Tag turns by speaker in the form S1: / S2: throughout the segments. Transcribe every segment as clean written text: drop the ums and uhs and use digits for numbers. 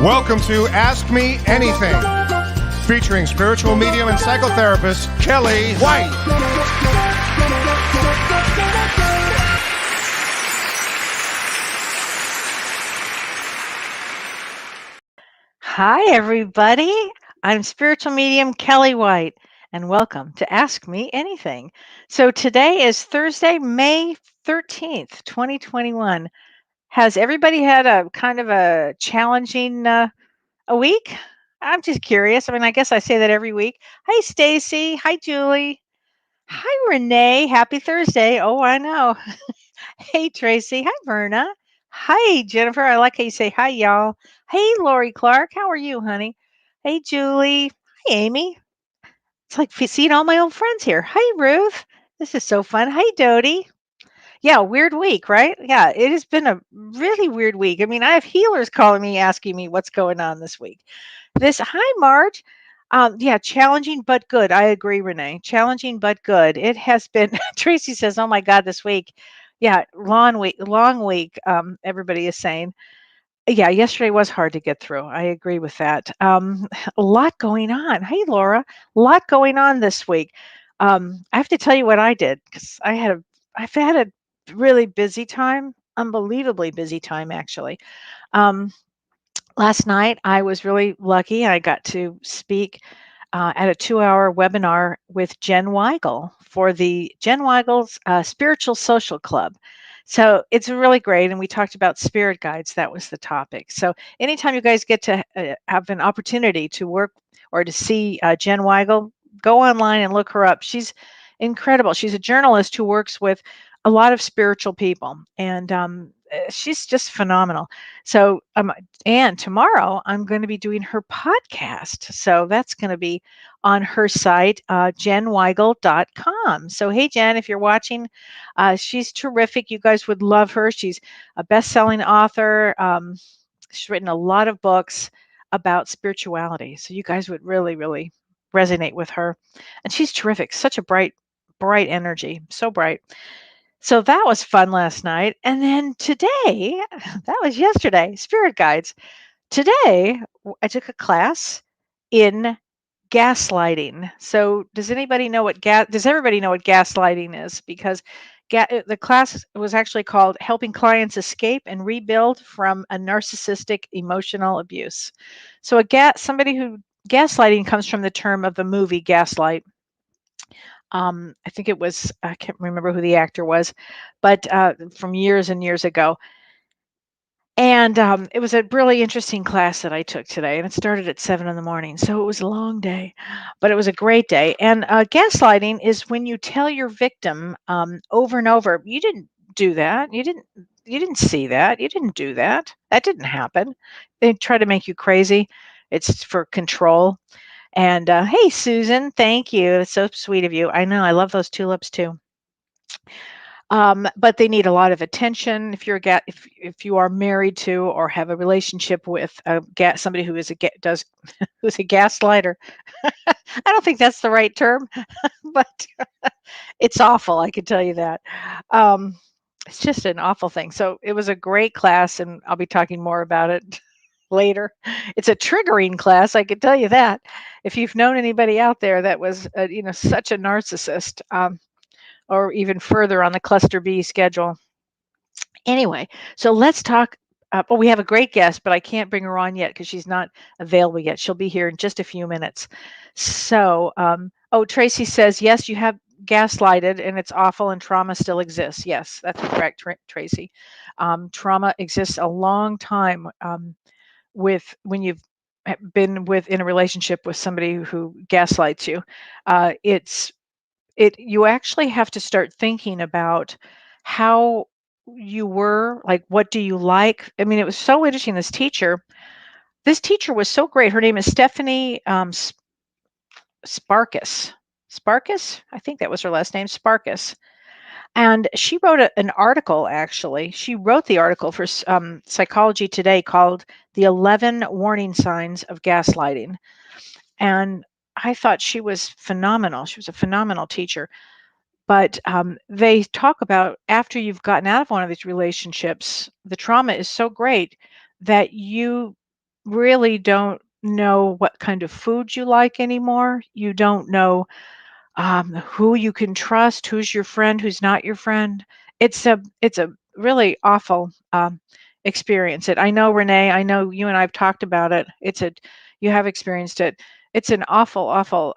S1: Welcome to Ask Me Anything, featuring spiritual medium and psychotherapist Karie White.
S2: Hi, everybody. I'm spiritual medium Karie White, and welcome to Ask Me Anything. So today is Thursday, May 13th, 2021. Has everybody had a kind of a challenging a week? I'm just curious. I mean, I guess I say that every week. Hi, Stacy. Hi, Julie. Hi, Renee. Happy Thursday. Oh, I know. Hey, Tracy. Hi, Verna. Hi, Jennifer. I like how you say hi, y'all. Hey, Lori Clark. How are you, honey? Hey, Julie. Hi, Amy. It's like seeing all my old friends here. Hi, Ruth. This is so fun. Hi, Dodie. Yeah, weird week, right? Yeah, it has been a really weird week. I mean, I have healers calling me, asking me what's going on this week. Hi, Marge. Yeah, challenging but good. I agree, Renee. Challenging but good. It has been. Tracy says, "Oh my God, this week." Yeah, long week. Long week. Everybody is saying. Yeah, yesterday was hard to get through. I agree with that. A lot going on. Hey, Laura. A lot going on this week. I have to tell you what I did because I've had a really busy time, unbelievably busy time actually. Um, Last night, I was really lucky. I got to speak at a 2-hour webinar with Jen Weigel for the Jen Weigel's Spiritual Social Club. So it's really great. And we talked about spirit guides. That was the topic. So anytime you guys get to have an opportunity to work or to see Jen Weigel, go online and look her up. She's incredible. She's a journalist who works with a lot of spiritual people. And she's just phenomenal. So and tomorrow I'm going to be doing her podcast. So that's going to be on her site, jenweigel.com. So, hey, Jen, if you're watching, she's terrific. You guys would love her. She's a best-selling author. She's written a lot of books about spirituality. So you guys would really, really resonate with her. And she's terrific. Such a bright energy. So bright. So that was fun last night. And then today, that was yesterday, Spirit Guides. Today, I took a class in gaslighting. So does everybody know what gaslighting is? Because the class was actually called Helping Clients Escape and Rebuild from a Narcissistic Emotional Abuse. So somebody who gaslighting comes from the term of the movie Gaslight. I think I can't remember who the actor was, but from years and years ago. And it was a really interesting class that I took today, and it started at 7 in the morning. So it was a long day, but it was a great day. And gaslighting is when you tell your victim over and over, you didn't do that. You didn't see that. You didn't do that. That didn't happen. They try to make you crazy. It's for control. And hey, Susan, thank you. It's so sweet of you. I know. I love those tulips too. But they need a lot of attention. If if you are married to or have a relationship with somebody who is who's a gaslighter, I don't think that's the right term, but it's awful. I can tell you that. Um, it's just an awful thing. So it was a great class, and I'll be talking more about it later. It's a triggering class, I can tell you that. If you've known anybody out there that was, such a narcissist. Or even further on the cluster B schedule. Anyway, so let's talk. We have a great guest, but I can't bring her on yet because she's not available yet. She'll be here in just a few minutes. So, Tracy says, yes, you have gaslighted and it's awful and trauma still exists. Yes, that's correct, Tracy. Trauma exists a long time when you've been in a relationship with somebody who gaslights you. You actually have to start thinking about how you were, like, what do you like? I mean, it was so interesting. This teacher was so great. Her name is Stephanie Sparkus. Sparkus? I think that was her last name, Sparkus. And she wrote an article, actually. She wrote the article for Psychology Today called The 11 Warning Signs of Gaslighting. And I thought she was phenomenal. She was a phenomenal teacher. But they talk about after you've gotten out of one of these relationships, the trauma is so great that you really don't know what kind of food you like anymore. You don't know who you can trust, who's your friend, who's not your friend. It's a really awful experience. I know, Renee. I know you and I've talked about it. You have experienced it. It's an awful, awful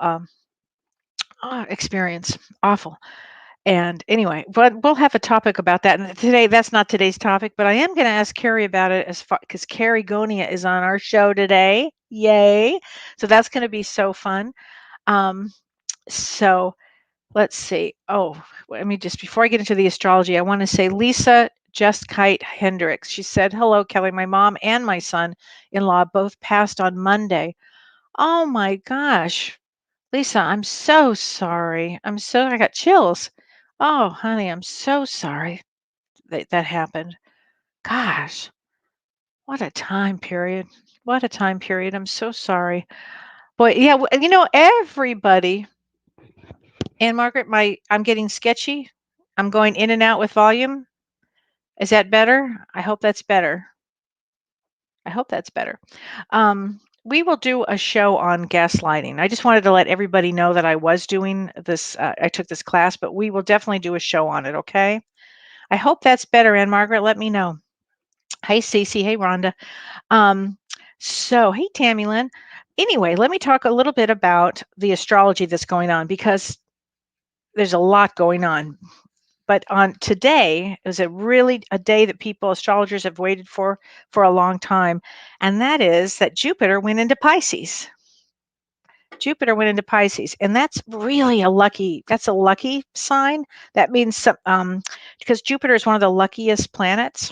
S2: experience. Awful. And anyway, but we'll have a topic about that. And today, that's not today's topic, but I am going to ask Karie about it as far because Karie Gonia is on our show today. Yay! So that's going to be so fun. Um, so let's see. Oh, let me just before I get into the astrology, I want to say Lisa Just Kite Hendricks. She said, "Hello, Kelly. My mom and my son-in-law both passed on Monday." Oh my gosh. Lisa, I'm so sorry. I got chills. Oh, honey, I'm so sorry that happened. Gosh, what a time period. What a time period. I'm so sorry. Boy, yeah, everybody. And Margaret, I'm getting sketchy. I'm going in and out with volume. Is that better? I hope that's better. I hope that's better. We will do a show on gaslighting. I just wanted to let everybody know that I was doing this. I took this class, but we will definitely do a show on it. Okay. I hope that's better. And Margaret, let me know. Hey, Cece. Hey, Rhonda. Hey, Tammy Lynn. Anyway, let me talk a little bit about the astrology that's going on because there's a lot going on. But on today is a day that astrologers have waited for a long time, and that is that Jupiter went into Pisces. Jupiter went into Pisces, and that's really that's a lucky sign. That means because Jupiter is one of the luckiest planets,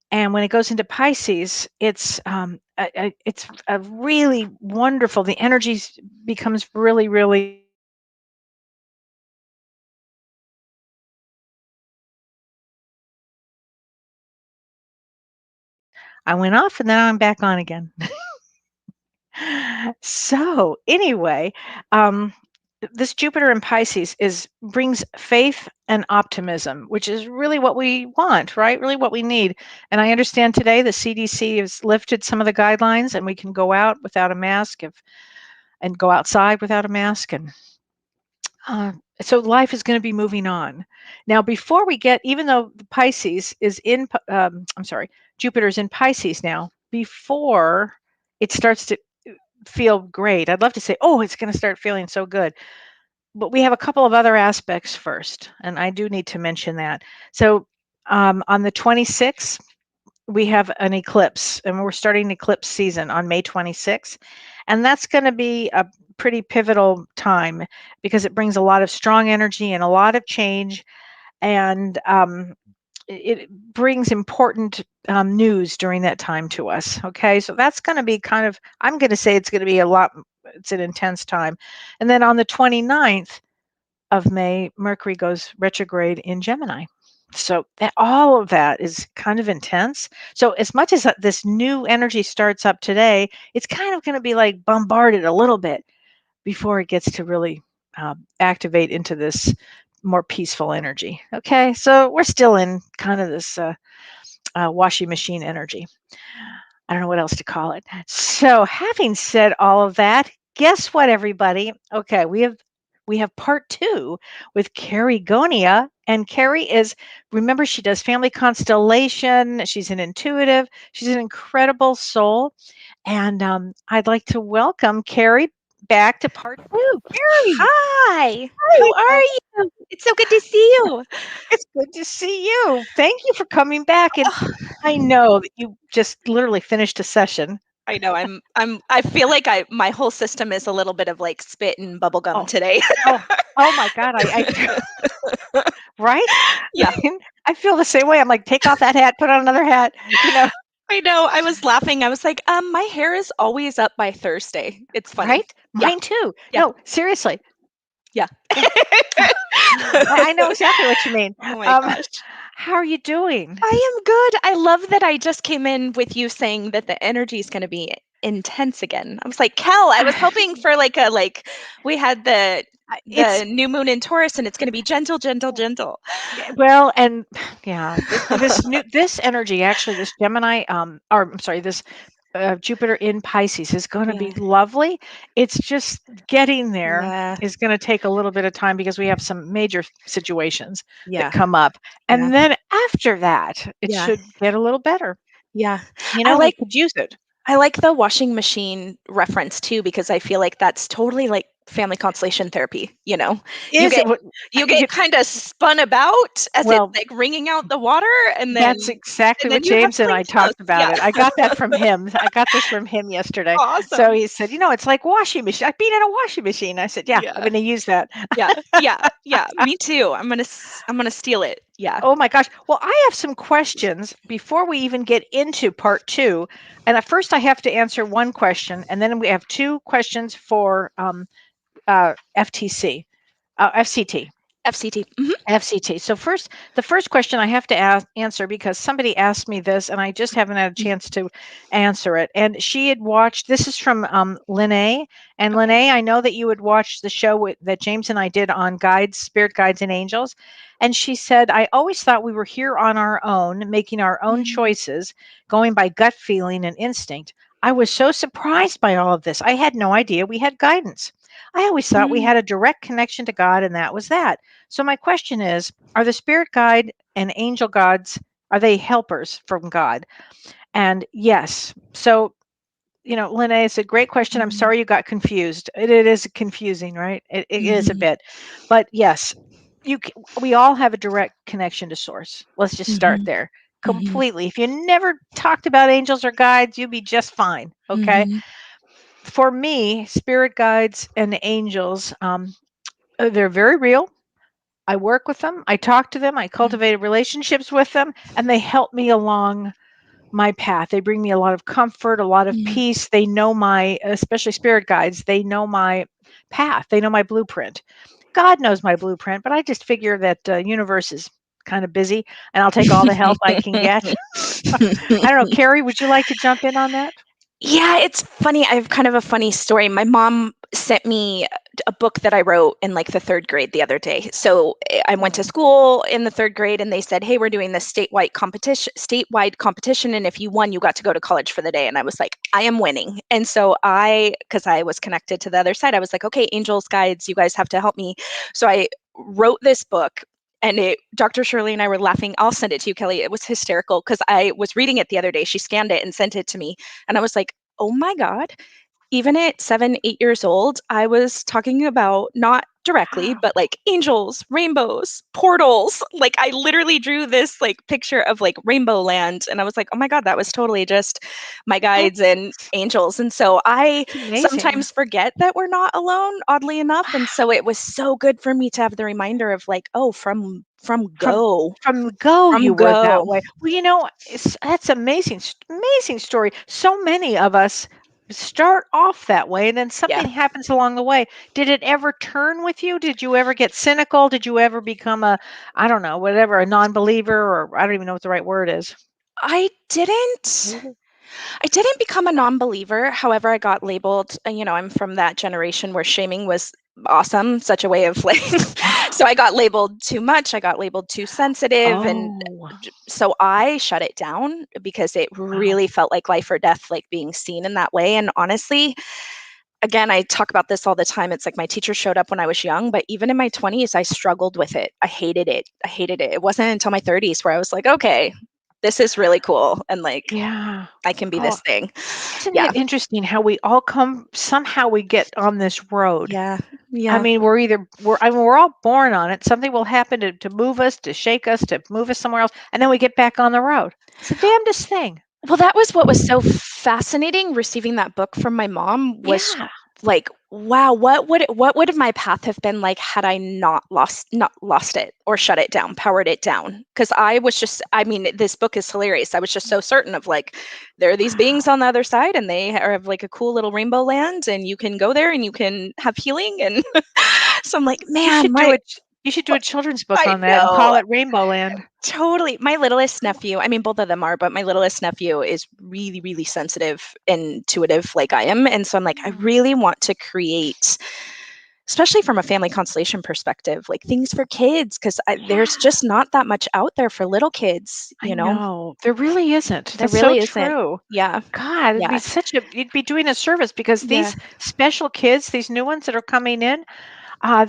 S2: and when it goes into Pisces, it's a really wonderful. The energy becomes really, really. I went off, and then I'm back on again. So anyway, this Jupiter in Pisces brings faith and optimism, which is really what we want, right? Really what we need. And I understand today the CDC has lifted some of the guidelines, and we can go out without a mask and go outside without a mask, and so life is going to be moving on. Now, before we get, even though the Pisces is Jupiter's in Pisces now. Before it starts to feel great. I'd love to say, oh, it's going to start feeling so good. But we have a couple of other aspects first, and I do need to mention that. So on the 26th, we have an eclipse, and we're starting eclipse season on May 26th. And that's going to be a pretty pivotal time because it brings a lot of strong energy and a lot of change. And it brings important news during that time to us. Okay, so that's going to be I'm going to say it's going to be it's an intense time. And then on the 29th of May, Mercury goes retrograde in Gemini. So all of that is kind of intense. So as much as this new energy starts up today, it's kind of going to be like bombarded a little bit before it gets to really activate into this more peaceful energy. Okay, so we're still in kind of this washing machine energy. I don't know what else to call it. So having said all of that, guess what, everybody? Okay, we have part 2 with Karie Gonia. And Karie remember, she does family constellation. She's an intuitive. She's an incredible soul. And I'd like to welcome Karie back to part 2. Karie!
S3: Hi,
S2: Hi,
S3: how are you? It's so good to see you.
S2: it's good to see you. Thank you for coming back. And I know that you just literally finished a session.
S3: I know I feel like my whole system is a little bit of like spit and bubble gum today.
S2: Oh my God. Right?
S3: Yeah.
S2: I feel the same way. I'm like, take off that hat, put on another hat,
S3: I know. I was laughing. I was like, my hair is always up by Thursday. It's funny.
S2: Right? Mine too.
S3: Yeah.
S2: No, seriously.
S3: Yeah.
S2: I know exactly what you mean.
S3: Oh my gosh.
S2: How are you doing?
S3: I am good. I love that I just came in with you saying that the energy is going to be intense again. I was like, Kel, I was hoping for we had the new moon in Taurus and it's going to be gentle, gentle, gentle.
S2: Well, and yeah, this energy, actually, this Gemini, or I'm sorry, this Jupiter in Pisces is going to be lovely. It's just getting there is going to take a little bit of time because we have some major situations that come up. And then after that, it should get a little better.
S3: Yeah.
S2: You know, we could use it.
S3: I like the washing machine reference too, because I feel like that's totally like family constellation therapy. You know, you get kind of spun about as it's like wringing out the water, and then
S2: that's exactly what James and I talked about it. I got that from him. I got this from him yesterday.
S3: Awesome.
S2: So he said, you know, it's like washing machine. I've been in a washing machine. I said, I'm going to use that.
S3: Yeah. Me too. I'm gonna steal it. Yeah.
S2: Oh my gosh. Well, I have some questions before we even get into part 2. And at first I have to answer one question, and then we have 2 questions for FCT.
S3: Mm-hmm.
S2: FCT. So the first question I have to answer, because somebody asked me this and I just haven't had a chance to answer it. And she had watched, this is from Lene. And Lene, I know that you had watched the show that James and I did on guides, spirit guides and angels. And she said, I always thought we were here on our own, making our own choices, going by gut feeling and instinct. I was so surprised by all of this. I had no idea we had guidance. I always thought we had a direct connection to God, and that was that. So my question is, are the spirit guide and angel gods, are they helpers from God? And yes. So, you know, Lene, it's a great question. I'm sorry you got confused. It is confusing, right? It is a bit. But yes, we all have a direct connection to source. Let's just start there. Completely. If you never talked about angels or guides, you'll be just fine. Okay. For me, spirit guides and angels, they're very real. I work with them. I talk to them. I cultivate relationships with them, and they help me along my path. They bring me a lot of comfort, a lot of peace. They know especially spirit guides, they know my path. They know my blueprint. God knows my blueprint, but I just figure that the universe is kind of busy, and I'll take all the help I can get. I don't know. Karie, would you like to jump in on that?
S3: Yeah, it's funny. I have kind of a funny story. My mom sent me a book that I wrote in like the 3rd grade the other day. So I went to school in the 3rd grade, and they said, "Hey, we're doing this statewide competition, and if you won, you got to go to college for the day." And I was like, I am winning. And so because I was connected to the other side, I was like, okay, angels, guides, you guys have to help me. So I wrote this book. And Dr. Shirley and I were laughing. I'll send it to you, Kelly. It was hysterical because I was reading it the other day. She scanned it and sent it to me. And I was like, oh my God. Even at 7, 8 years old, I was talking about, not directly, but like angels, rainbows, portals. Like I literally drew this like picture of like rainbow land. And I was like, oh my God, that was totally just my guides and angels. And so I sometimes forget that we're not alone, oddly enough. And so it was so good for me to have the reminder of like, oh, from go
S2: you were that way. Well, you know, that's amazing story. So many of us start off that way, and then something happens along the way. Did it ever turn with you? Did you ever get cynical? Did you ever become a non-believer, or I don't even know what the right word is?
S3: I didn't become a non-believer. However, I got labeled, I'm from that generation where shaming was awesome, such a way of like, so I got labeled too much. I got labeled too sensitive. And so I shut it down because it really felt like life or death, like being seen in that way. And honestly, again, I talk about this all the time. It's like my teacher showed up when I was young, but even in my 20s, I struggled with it. I hated it. It wasn't until my 30s where I was like, okay, this is really cool. And like, I can be this thing.
S2: Isn't it interesting how we all somehow we get on this road?
S3: Yeah.
S2: I mean, we're all born on it. Something will happen to move us, to shake us, to move us somewhere else. And then we get back on the road. It's the damnedest thing.
S3: Well, that was what was so fascinating. Receiving that book from my mom was like, wow, what would my path have been like had I not lost it or shut it down, powered it down? Because this book is hilarious. I was just so certain of like, there are these beings on the other side, and they have like a cool little rainbow land, and you can go there and you can have healing. And so I'm like, man,
S2: you should do a children's book on that and call it Rainbow Land.
S3: Totally. My littlest nephew, I mean, both of them are, but my littlest nephew is really, really sensitive, intuitive like I am. And so I'm like, I really want to create especially from a family constellation perspective, like things for kids, because there's just not that much out there for little kids,
S2: I know. There really isn't.
S3: There
S2: That's so
S3: really isn't.
S2: true.
S3: Yeah.
S2: God, it'd be you'd be doing a service, because these special kids, these new ones that are coming in,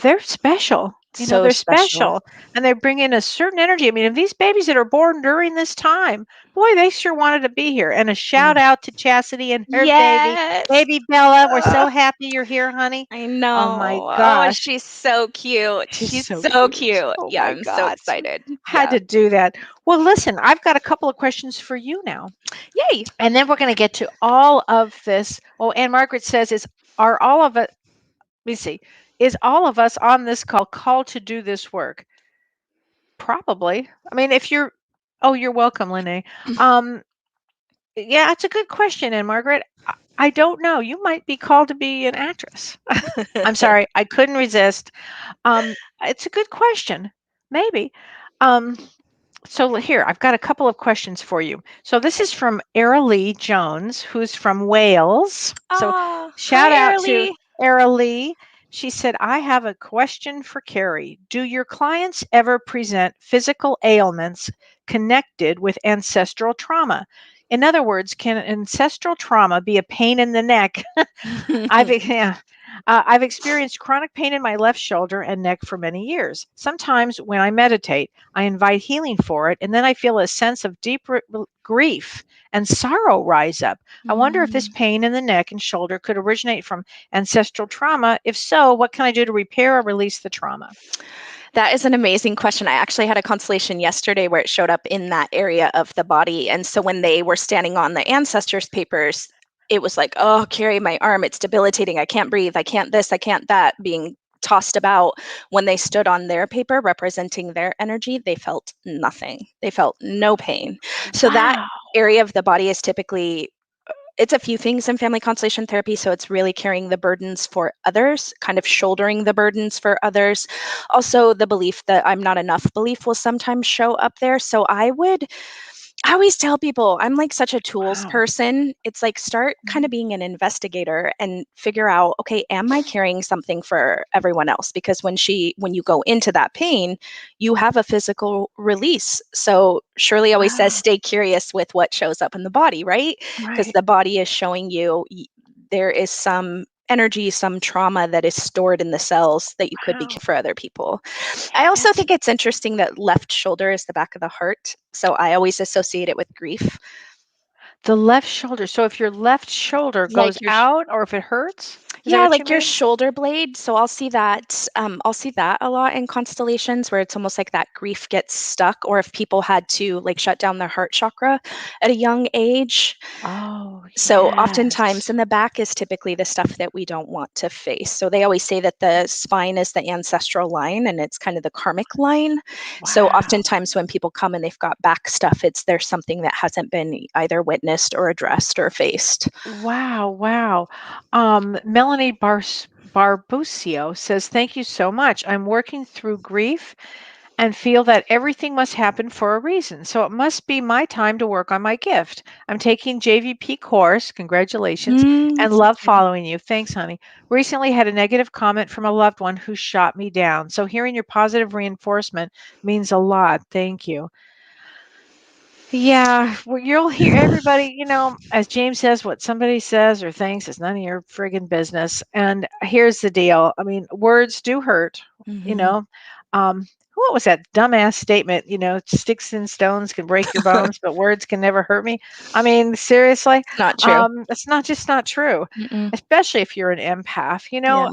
S2: they're special.
S3: So
S2: They're
S3: special.
S2: special, and they bring in a certain energy. I mean, if these babies that are born during this time, boy, they sure wanted to be here. And a shout out to Chastity and her
S3: Yes.
S2: baby Bella. We're so happy you're here, honey.
S3: I know.
S2: Oh my
S3: Oh,
S2: gosh.
S3: she's so cute.
S2: She's
S3: so cute.
S2: Oh
S3: Yeah,
S2: my
S3: I'm so
S2: God.
S3: excited.
S2: Had to do that. Well, listen, I've got a couple of questions for you now.
S3: Yay.
S2: And then we're going to get to all of this. Oh, Anne Margaret says, are all of it, let me see, is all of us on this called to do this work? Probably. I mean, if you're, oh, you're welcome, Lene. Yeah, it's a good question, Anne Margaret. I don't know. You might be called to be an actress. I'm sorry, I couldn't resist. It's a good question. Maybe. So here, I've got a couple of questions for you. So this is from Lee Jones, who's from Wales. So shout out to Lee. She said, I have a question for Karie. Do your clients ever present physical ailments connected with ancestral trauma? In other words, can ancestral trauma be a pain in the neck? I've experienced chronic pain in my left shoulder and neck for many years. Sometimes when I meditate, I invite healing for it, and then I feel a sense of deep grief and sorrow rise up. I wonder if this pain in the neck and shoulder could originate from ancestral trauma. If so, what can I do to repair or release the trauma?
S3: That is an amazing question. I actually had a constellation yesterday where it showed up in that area of the body. And so when they were standing on the ancestors' papers, it was like, oh, Karie, my arm, it's debilitating. I can't breathe. I can't this, I can't that, being tossed about. When they stood on their paper representing their energy, they felt nothing. They felt no pain. So that area of the body is typically, it's a few things in family constellation therapy. So it's really carrying the burdens for others, kind of shouldering the burdens for others. Also, the belief that I'm not enough belief will sometimes show up there. So I always tell people, I'm like such a tools person. It's like, start kind of being an investigator and figure out, okay, am I carrying something for everyone else? Because when you go into that pain, you have a physical release. So Shirley always says, stay curious with what shows up in the body, right? Because the body is showing you there is some energy, some trauma that is stored in the cells that you could be for other people. I also think it's interesting that left shoulder is the back of the heart. So I always associate it with grief.
S2: The left shoulder. So if your left shoulder goes out, or if it hurts?
S3: Like your shoulder blade. So I'll see that a lot in constellations where it's almost like that grief gets stuck, or if people had to like shut down their heart chakra at a young age. So oftentimes in the back is typically the stuff that we don't want to face. So they always say that the spine is the ancestral line and it's kind of the karmic line. So oftentimes when people come and they've got back stuff, there's something that hasn't been either witnessed or addressed or faced.
S2: Wow. Melanie Barbucio says, thank you so much. I'm working through grief and feel that everything must happen for a reason. So it must be my time to work on my gift. I'm taking JVP course, congratulations, and love following you. Thanks, honey. Recently had a negative comment from a loved one who shot me down. So hearing your positive reinforcement means a lot. Thank you. Yeah, well, you'll hear everybody, as James says, what somebody says or thinks is none of your friggin' business. And here's the deal. I mean, words do hurt, what was that dumbass statement? Sticks and stones can break your bones, but words can never hurt me. I mean, seriously,
S3: not true.
S2: It's not true, especially if you're an empath.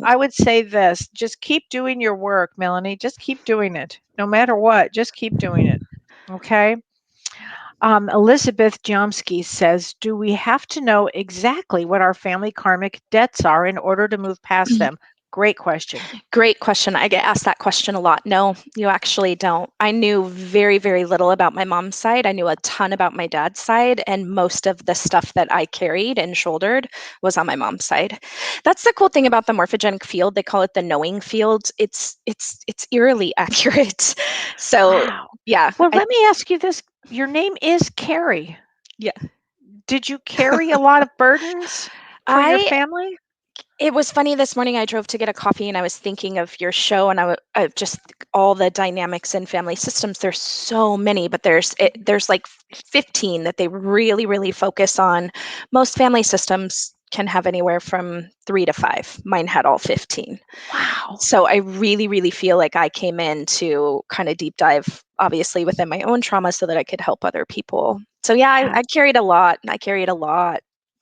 S2: I would say this, just keep doing your work, Melanie. Just keep doing it. No matter what, just keep doing it. Okay. Elizabeth Jomsky says, do we have to know exactly what our family karmic debts are in order to move past them? Great question.
S3: Great question. I get asked that question a lot. No, you actually don't. I knew very, very little about my mom's side. I knew a ton about my dad's side, and most of the stuff that I carried and shouldered was on my mom's side. That's the cool thing about the morphogenic field. They call it the knowing field. It's eerily accurate. So yeah.
S2: Well, let me ask you this. Your name is Karie.
S3: Yeah.
S2: Did you carry a lot of burdens for your family?
S3: It was funny this morning. I drove to get a coffee and I was thinking of your show, and just all the dynamics in family systems. There's so many, but there's like 15 that they really, really focus on. Most family systems can have anywhere from 3 to 5. Mine had all 15.
S2: Wow.
S3: So I really, really feel like I came in to kind of deep dive, obviously, within my own trauma so that I could help other people. So yeah,
S2: Yeah.
S3: I carried a lot. I carried a lot.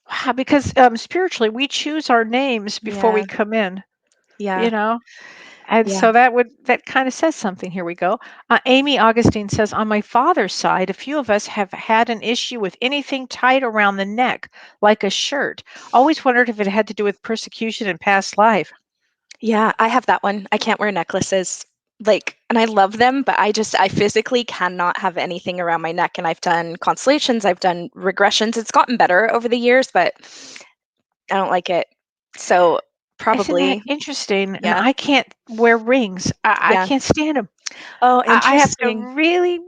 S2: Wow, because spiritually, we choose our names before we
S3: Yeah.
S2: come in,
S3: Yeah.
S2: you know? And
S3: Yeah.
S2: so that kind of says something. Here we go. Amy Augustine says, on my father's side, a few of us have had an issue with anything tied around the neck, like a shirt. Always wondered if it had to do with persecution in past life.
S3: Yeah, I have that one. I can't wear necklaces. Like, and I love them, but I physically cannot have anything around my neck. And I've done constellations, I've done regressions. It's gotten better over the years, but I don't like it. So
S2: Isn't that
S3: probably,
S2: interesting? And
S3: yeah,
S2: I can't wear rings. I
S3: yeah.
S2: can't stand them.
S3: Oh,
S2: I have to
S3: interesting.
S2: really,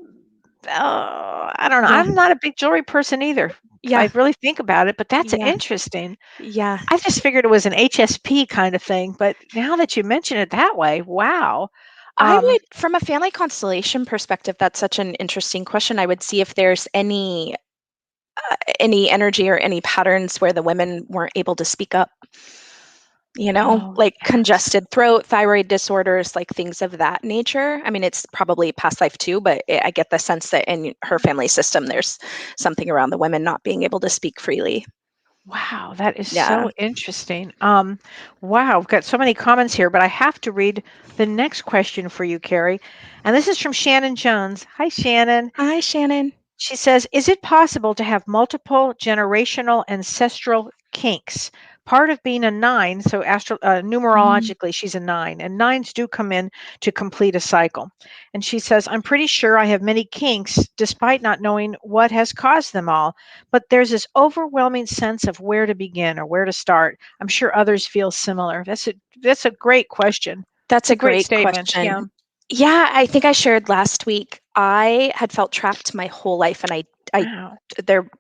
S2: I don't know.
S3: Yeah,
S2: I'm not a big jewelry person either, if I
S3: yeah,
S2: really think about it, but that's
S3: yeah,
S2: interesting.
S3: yeah.
S2: I just figured it was an HSP kind of thing, but now that you mention it that way, wow.
S3: I
S2: Um,
S3: would, from a family constellation perspective, that's such an interesting question. I would see if there's any energy or any patterns where the women weren't able to speak up.
S2: oh,
S3: Like
S2: yes.
S3: congested throat, thyroid disorders, like things of that nature. I mean, it's probably past life too, but I get the sense that in her family system, there's something around the women not being able to speak freely.
S2: Wow, that is
S3: Yeah.
S2: so interesting. Wow, I've got so many comments here, but I have to read the next question for you, Carrie. And this is from Shannon Jones. Hi, Shannon.
S3: Hi, Shannon.
S2: She says, is it possible to have multiple generational ancestral kinks? Part of being a nine, so
S3: Mm.
S2: numerologically, she's a nine, and nines do come in to complete a cycle. And she says, I'm pretty sure I have many kinks despite not knowing what has caused them all. But there's this overwhelming sense of where to begin or where to start. I'm sure others feel similar. That's a great question.
S3: That's
S2: It's a
S3: a
S2: great
S3: great
S2: statement. Yeah.
S3: question. Yeah, I think I shared last week. I had felt trapped my whole life, and I
S2: Wow.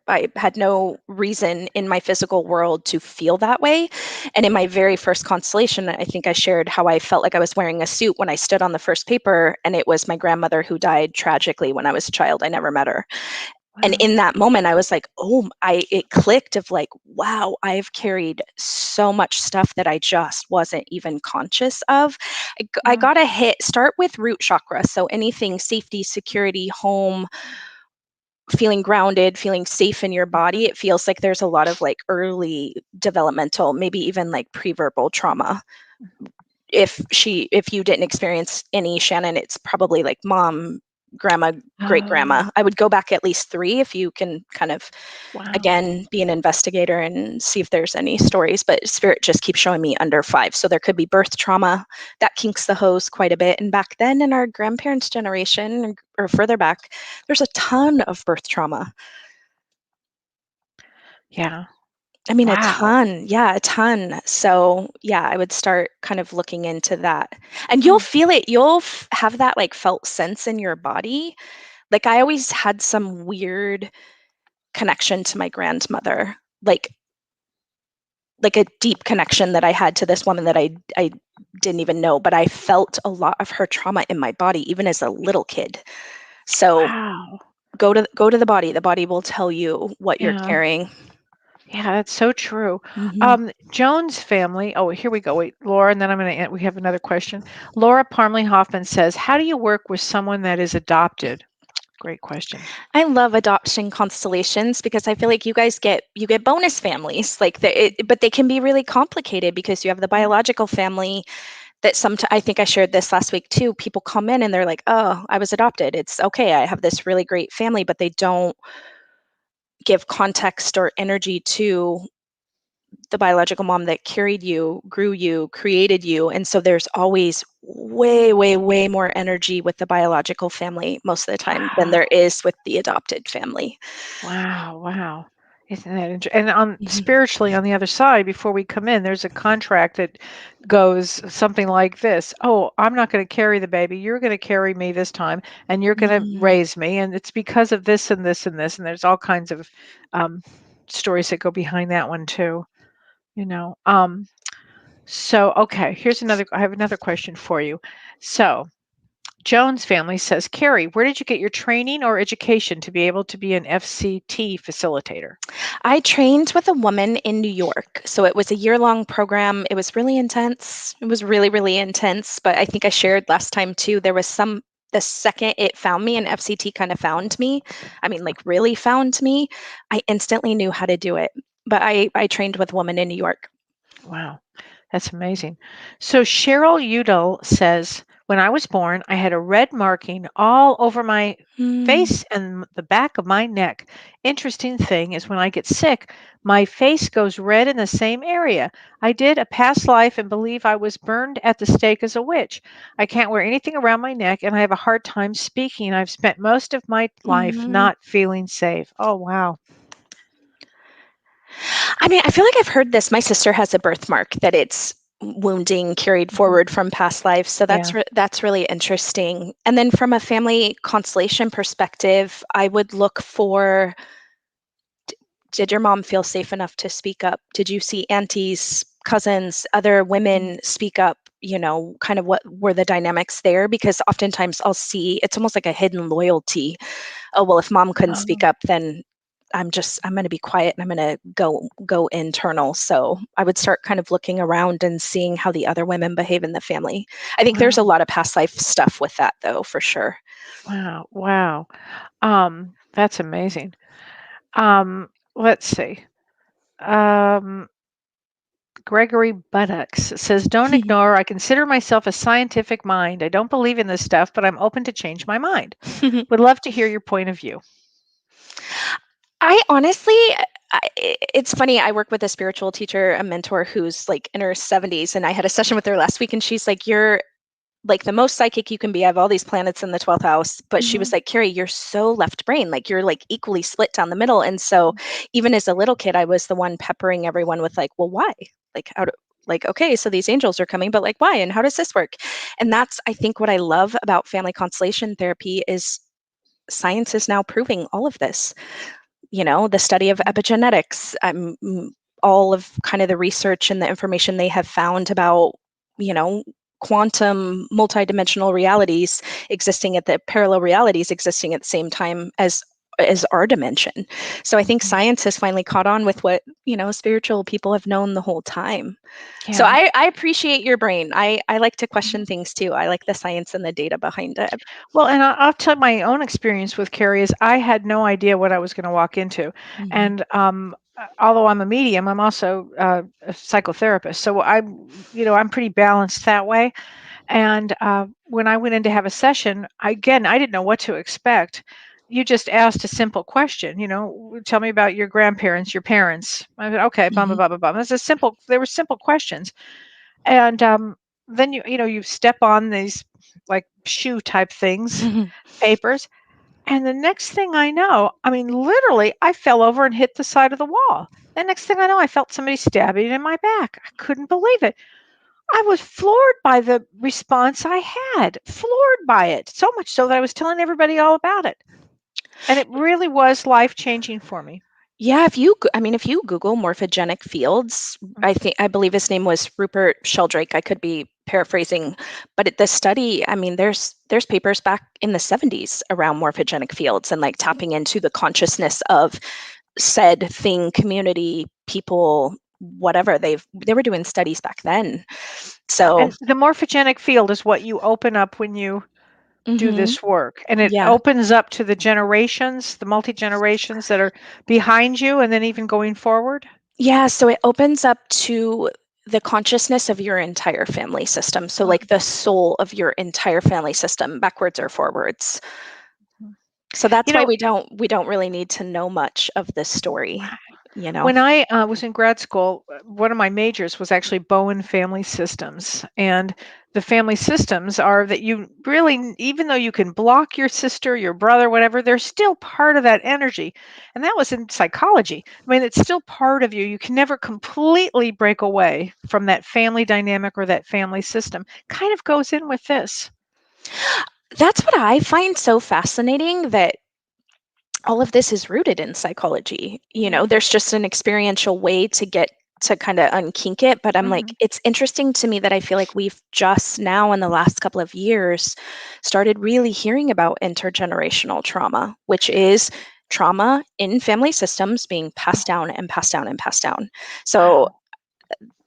S3: I had no reason in my physical world to feel that way. And in my very first constellation, I think I shared how I felt like I was wearing a suit when I stood on the first paper, and it was my grandmother who died tragically when I was a child. I never met her. And
S2: Wow.
S3: in that moment, I was like, oh, it clicked of like, wow, I've carried so much stuff that I just wasn't even conscious of. I
S2: Wow.
S3: got to start with root chakra. So anything safety, security, home, feeling grounded, feeling safe in your body. It feels like there's a lot of like early developmental, maybe even like pre-verbal trauma. If you didn't experience any, Shannon, it's probably like mom, grandma, great
S2: Oh,
S3: grandma. I would go back at least 3 if you can kind of,
S2: wow.
S3: again, be an investigator and see if there's any stories. But spirit just keeps showing me under 5, so there could be birth trauma that kinks the hose quite a bit. And back then in our grandparents generation, or further back, there's a ton of birth trauma.
S2: Yeah.
S3: I mean, a
S2: Wow.
S3: ton. Yeah, a ton. So, yeah, I would start kind of looking into that. And you'll
S2: Oh,
S3: feel it. You'll have that like felt sense in your body. Like I always had some weird connection to my grandmother. Like a deep connection that I had to this woman that I didn't even know, but I felt a lot of her trauma in my body even as a little kid. So,
S2: wow.
S3: go to the body. The body will tell you what you're
S2: Yeah.
S3: carrying.
S2: Yeah, that's so true.
S3: Mhm.
S2: Jones family. Oh, here we go. Wait, Laura, and then I'm going to. We have another question. Laura Parmley Hoffman says, "How do you work with someone that is adopted?" Great question.
S3: I love adoption constellations because I feel like you get bonus families but they can be really complicated because you have the
S2: Yeah.
S3: biological family that I think I shared this last week too. People come in and they're like, "Oh, I was adopted. It's okay. I have this really great family," but they don't give context or energy to the biological mom that carried you, grew you, created you. And so there's always way, way, way more energy with the biological family most of the time than there
S2: Wow.
S3: is with the adopted family.
S2: Wow. Wow. Isn't that interesting? And on
S3: Mhm.
S2: spiritually, on the other side, before we come in, there's a contract that goes something like this. Oh, I'm not going to carry the baby. You're going to carry me this time, and you're going to
S3: Mm.
S2: raise me. And it's because of this and this and this. And there's all kinds of um, stories that go behind that one too. You know. So, okay, I have another question for you. So, Jones family says, Karie, where did you get your training or education to be able to be an FCT facilitator?
S3: I trained with a woman in New York. So it was a year-long program. It was really intense. It was really, really intense. But I think I shared last time too, the second it found me and FCT kind of found me, I mean, like really found me, I instantly knew how to do it. But I trained with a woman in New York.
S2: Wow, that's amazing. So Cheryl Udall says, when I was born, I had a red marking all over my
S3: Mm,
S2: face and the back of my neck. Interesting thing is when I get sick, my face goes red in the same area. I did a past life and believe I was burned at the stake as a witch. I can't wear anything around my neck and I have a hard time speaking. I've spent most of my life
S3: mhm.
S2: not feeling safe. Oh, wow.
S3: I mean, I feel like I've heard this. My sister has a birthmark that it's wounding carried
S2: Mhm.
S3: forward from past lives. So
S2: Yeah.
S3: that's really interesting. And then from a family constellation perspective, I would look for, did your mom feel safe enough to speak up? Did you see aunties, cousins, other
S2: Mhm.
S3: women speak up? Kind of what were the dynamics there? Because oftentimes I'll see it's almost like a hidden loyalty. Oh, well, if mom couldn't speak
S2: Um,
S3: up, then I'm going to be quiet and I'm going to go internal. So I would start kind of looking around and seeing how the other women behave in the family. I think there's a
S2: wow.
S3: lot of past life stuff with that though, for sure.
S2: Wow. Wow. That's amazing. Let's see. Um, Gregory Buttocks says, don't ignore, I consider myself a scientific mind. I don't believe in this stuff, but I'm open to change my mind. Would love to hear your point of view.
S3: I honestly, it's funny. I work with a spiritual teacher, a mentor who's like in her 70s, and I had a session with her last week, and she's like, "You're like the most psychic you can be. I have all these planets in the 12th house." But she
S2: Hmm.
S3: was like, Karie, you're so left brain. Like you're like equally split down the middle. And so even as a little kid, I was the one peppering everyone with like, well, why? Like how do like, okay, so these angels are coming, but like why? And how does this work? And that's I think what I love about family constellation therapy is science is now proving all of this. The study of epigenetics, all of kind of the research and the information they have found about, you know, quantum multidimensional realities existing at the parallel realities existing at the same time as our dimension. So I think
S2: Hmm.
S3: science has finally caught on with what, spiritual people have known the whole time. So
S2: Yeah.
S3: I appreciate your brain. I like to
S2: Mhm.
S3: question things too. I like the science and the data behind it.
S2: Well, and I'll tell my own experience with Carrie is I had no idea what I was going to walk into.
S3: Mhm.
S2: And although I'm a medium, I'm also a psychotherapist. So I'm pretty balanced that way. And when I went in to have a session, I didn't know what to expect. You just asked a simple question, tell me about your grandparents, your parents. I said, okay, blah, blah,
S3: Mhm.
S2: blah, blah, blah. They were simple questions. And then you step on these like shoe type things, papers. And the next thing I know, I mean, literally, I fell over and hit the side of the wall. The next thing I know, I felt somebody stabbing in my back. I couldn't believe it. I was floored by the response I had, floored by it, so much so that I was telling everybody all about it. And it really was life changing for me.
S3: Yeah, if you Google morphogenic fields, I believe his name was Rupert Sheldrake. I could be paraphrasing, but the study, there's papers back in the 70s around morphogenic fields and like tapping into the consciousness of said thing, community, people, whatever. They were doing studies back then. So,
S2: And the morphogenic field is what you open up when you do
S3: mhm,
S2: this work. And it
S3: yeah.
S2: opens up to the generations, the multi generations that are behind you, and then even going forward.
S3: Yeah, so it opens up to the consciousness of your entire family system. So like the soul of your entire family system, backwards or forwards.
S2: Mhm.
S3: So that's
S2: You
S3: why
S2: know,
S3: we don't really need to know much of the story, you know.
S2: when I was in grad school, one of my majors was actually Bowen family systems. And the family systems are that you really, even though you can block your sister, your brother, whatever, they're still part of that energy. And that was in psychology. I mean, it's still part of you. You can never completely break away from that family dynamic or that family system. Kind of goes in with this.
S3: That's what I find so fascinating that all of this is rooted in psychology.
S2: Mm.
S3: There's just an experiential way to get to kind of unkink it, but I'm like, it's interesting to me that I feel like we've just now in the last couple of years started really hearing about intergenerational trauma, which is trauma in family systems being passed down and passed down and passed down. So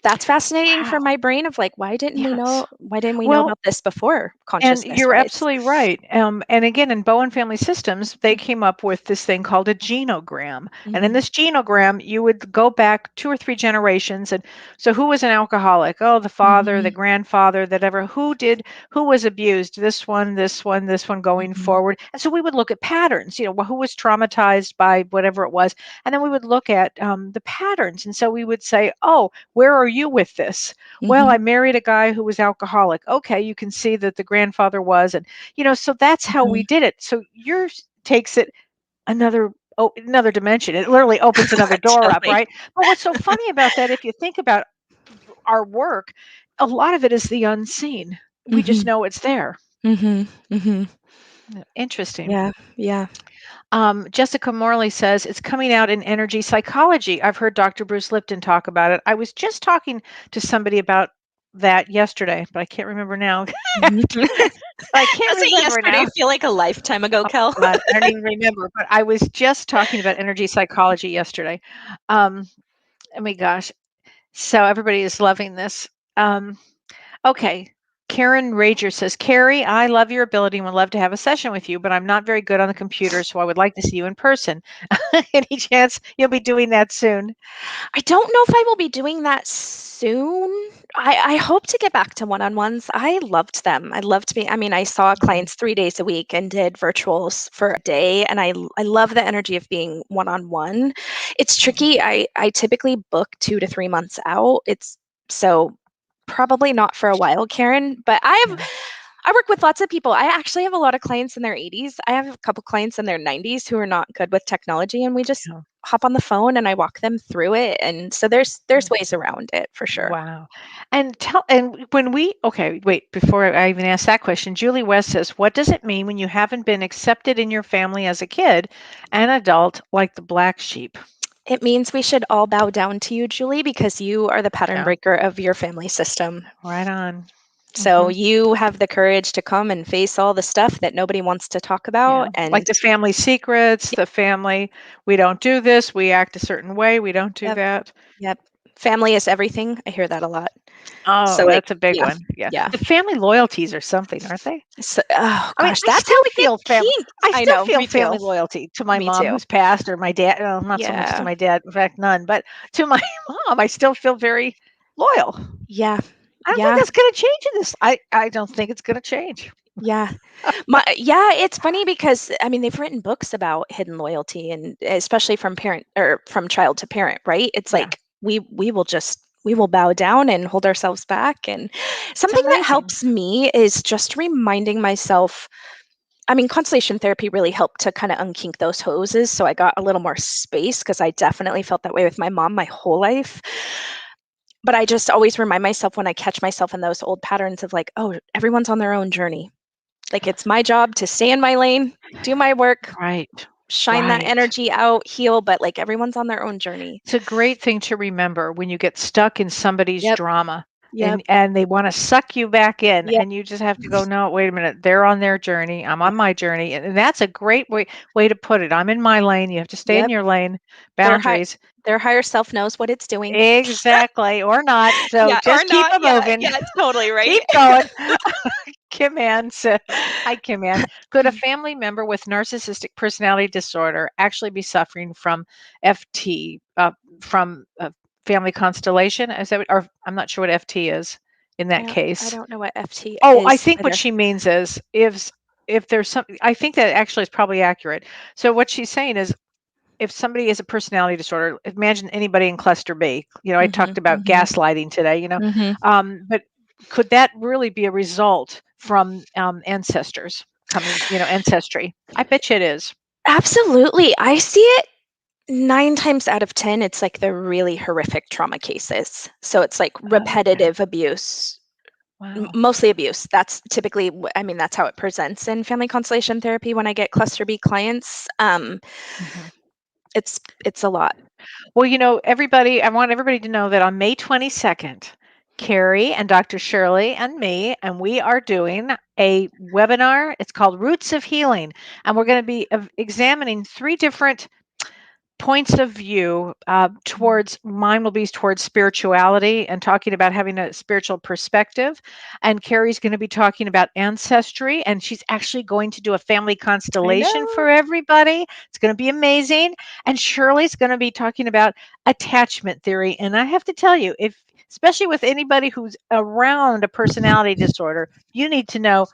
S3: that's fascinating for my brain of like, why didn't we know about this before
S2: And
S3: consciousness
S2: you're
S3: wise?
S2: absolutely right. And again, in Bowen Family Systems, they came up with this thing called a genogram. And in this genogram, you would go back 2 or 3 generations. And so who was an alcoholic? Oh, the father, the grandfather, who was abused? This one going forward. And so we would look at patterns, who was traumatized by whatever it was. And then we would look at the patterns. And so we would say, oh, where are you with this? Well, I married a guy who was alcoholic. Okay, you can see that the grandfather was, and so that's how we did it. So yours takes it another dimension. It literally opens another door up, right? But what's so funny about that, if you think about our work, a lot of it is the unseen. We just know it's there. Interesting.
S3: Yeah.
S2: Jessica Morley says it's coming out in energy psychology. I've heard Dr. Bruce Lipton talk about it. I was just talking to somebody about that yesterday, but I can't remember now. I can't remember
S3: yesterday
S2: now.
S3: feel like a lifetime ago, Kel?
S2: God, I don't even remember, but I was just talking about energy psychology yesterday. Oh my gosh. So everybody is loving this. Okay. Karen Rager says, Karie, I love your ability and would love to have a session with you, but I'm not very good on the computer, so I would like to see you in person. Any chance you'll be doing that soon?
S3: I don't know if I will be doing that soon. I hope to get back to one-on-ones. I loved them. I saw clients 3 days a week and did virtuals for a day, and I love the energy of being one-on-one. It's tricky. I typically book 2 to 3 months out. So probably not for a while, Karen, but I work with lots of people. I actually have a lot of clients in their 80s. I have a couple clients in their 90s who are not good with technology, and we just hop on the phone and I walk them through it. And so there's ways around it for sure.
S2: Wow. And wait, before I even ask that question, Julie West says, what does it mean when you haven't been accepted in your family as a kid and adult like the black sheep?
S3: It means we should all bow down to you, Julie, because you are the pattern breaker of your family system.
S2: Right on.
S3: So you have the courage to come and face all the stuff that nobody wants to talk about. And
S2: like the family secrets, the family, we don't do this, we act a certain way, we don't do that.
S3: Yep. Family is everything. I hear that a lot.
S2: Oh, so that's a big one. Yeah. The family loyalties or something, aren't they?
S3: So, oh gosh,
S2: I still feel family.
S3: I still
S2: feel family loyalty to my mom who's passed, or my dad. Not so much to my dad, in fact, none. But to my mom, I still feel very loyal.
S3: Yeah.
S2: I don't think that's going to change in this. I don't think it's going to change.
S3: Yeah. It's funny because they've written books about hidden loyalty, and especially from child to parent, right? It's like we will bow down and hold ourselves back. And something that helps me is just reminding myself. Constellation therapy really helped to kind of unkink those hoses. So I got a little more space because I definitely felt that way with my mom my whole life. But I just always remind myself when I catch myself in those old patterns of like, oh, everyone's on their own journey. Like it's my job to stay in my lane, do my work, shine that energy out, heal, but like everyone's on their own journey.
S2: It's a great thing to remember when you get stuck in somebody's drama and they want to suck you back in and you just have to go, no, wait a minute. They're on their journey. I'm on my journey. And that's a great way to put it. I'm in my lane. You have to stay in your lane. Boundaries.
S3: Their higher self knows what it's doing.
S2: Exactly. Or not. So just keep it moving.
S3: Yeah, totally right.
S2: Keep going. Kim Ann said, hi, Kim Ann. Could a family member with narcissistic personality disorder actually be suffering from FT, from family constellation? Is that, or I'm not sure what FT is in that case.
S3: I don't know what FT is.
S2: Oh, I think what she means is if there's something, I think that actually is probably accurate. So what she's saying is, if somebody has a personality disorder, imagine anybody in cluster B. I talked about gaslighting today, but could that really be a result from ancestors coming, ancestry? I bet you it is.
S3: Absolutely. I see it 9 times out of 10. It's like the really horrific trauma cases. So it's like repetitive abuse.
S2: Wow.
S3: Mostly abuse. That's typically, that's how it presents in family constellation therapy when I get cluster B clients. it's a lot.
S2: Well, everybody, I want everybody to know that on May 22nd, Karie and Dr. Shirley and me, and we are doing a webinar. It's called Roots of Healing. And we're going to be examining 3 different points of view towards mine will be towards spirituality and talking about having a spiritual perspective. And Karie's going to be talking about ancestry, and she's actually going to do a family constellation for everybody. It's going to be amazing. And Shirley's going to be talking about attachment theory. And I have to tell you, especially with anybody who's around a personality disorder, you need to know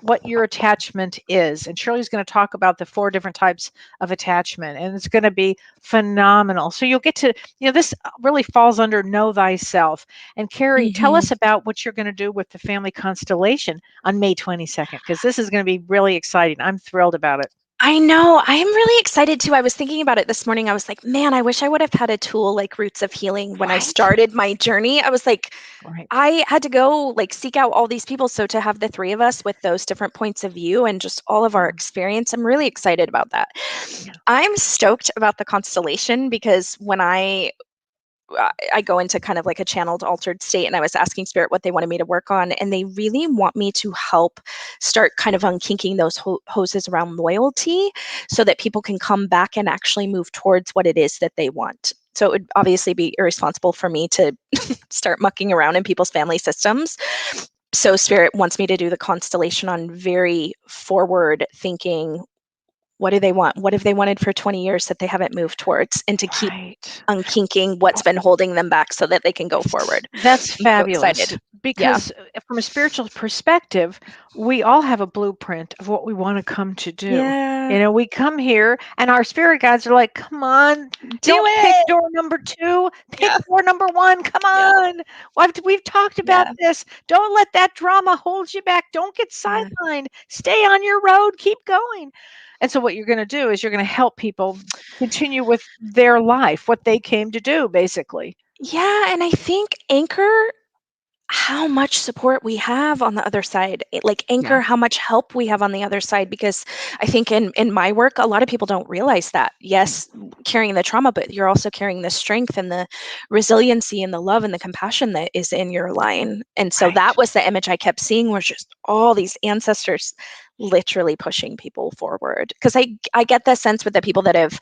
S2: what your attachment is. And Shirley's going to talk about the 4 different types of attachment, and it's going to be phenomenal. So you'll get to, this really falls under Know Thyself. And Karie, tell us about what you're going to do with the family constellation on May 22nd, because this is going to be really exciting. I'm thrilled about it.
S3: I know. I am really excited too. I was thinking about it this morning. I was like, man, I wish I would have had a tool like Roots of Healing when I started my journey. I was like, I had to go seek out all these people. So to have the 3 of us with those different points of view and just all of our experience, I'm really excited about that. Yeah. I'm stoked about the constellation because when I go into kind of like a channeled altered state, and I was asking Spirit what they wanted me to work on, and they really want me to help start kind of unkinking those hoses around loyalty so that people can come back and actually move towards what it is that they want. So it would obviously be irresponsible for me to start mucking around in people's family systems. So Spirit wants me to do the constellation on very forward thinking. What do they want? What have they wanted for 20 years that they haven't moved towards? And to keep unkinking what's been holding them back so that they can go forward.
S2: That's fabulous.
S3: So
S2: because from a spiritual perspective, we all have a blueprint of what we want to come to do.
S3: Yeah.
S2: We come here and our spirit guides are like, come on, don't pick door number 2, pick door number 1. Come on. We've talked about this. Don't let that drama hold you back. Don't get sidelined. Stay on your road. Keep going. And so what you're going to do is you're going to help people continue with their life, what they came to do, basically.
S3: Yeah. And I think anchor how much support we have on the other side, anchor how much help we have on the other side, because I think in my work, a lot of people don't realize that. Yes, carrying the trauma, but you're also carrying the strength and the resiliency and the love and the compassion that is in your line. And so that was the image I kept seeing, was just all these ancestors literally pushing people forward. Because I get the sense with the people that have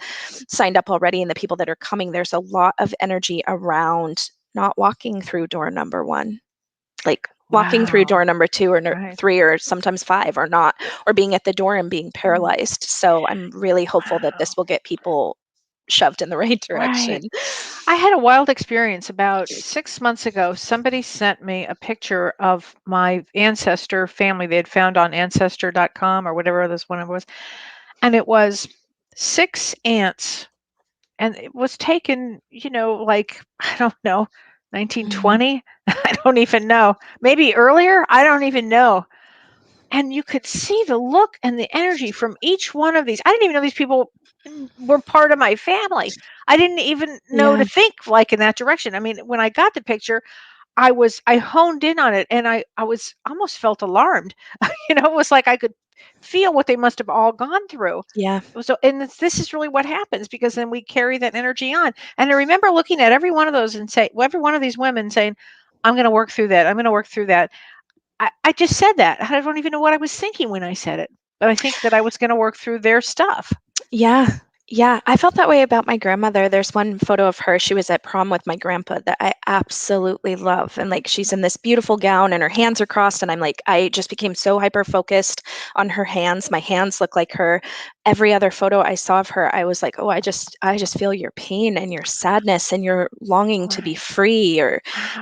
S3: signed up already and the people that are coming, there's a lot of energy around not walking through door number 1. Walking through door number 2 or 3 or sometimes 5 or not, or being at the door and being paralyzed. So I'm really hopeful that this will get people shoved in the right direction.
S2: I had a wild experience about 6 months ago. Somebody sent me a picture of my ancestor family they had found on ancestor.com or whatever this one was. And it was 6 aunts. And it was taken, I don't know, 1920? I don't even know. Maybe earlier? I don't even know. And you could see the look and the energy from each one of these. I didn't even know these people were part of my family. I didn't even know to think in that direction. I mean, when I got the picture, I honed in on it, and I was almost felt alarmed. It was like I could feel what they must have all gone through.
S3: Yeah.
S2: So, and this is really what happens, because then we carry that energy on. And I remember looking at every one of those and every one of these women saying, I'm going to work through that. I'm going to work through that. I just said that. I don't even know what I was thinking when I said it, but I think that I was going to work through their stuff.
S3: Yeah. Yeah, I felt that way about my grandmother. There's one photo of her. She was at prom with my grandpa that I absolutely love. And she's in this beautiful gown and her hands are crossed. And I just became so hyper focused on her hands. My hands look like her. Every other photo I saw of her, I was like, oh, I just feel your pain and your sadness and your longing to be free.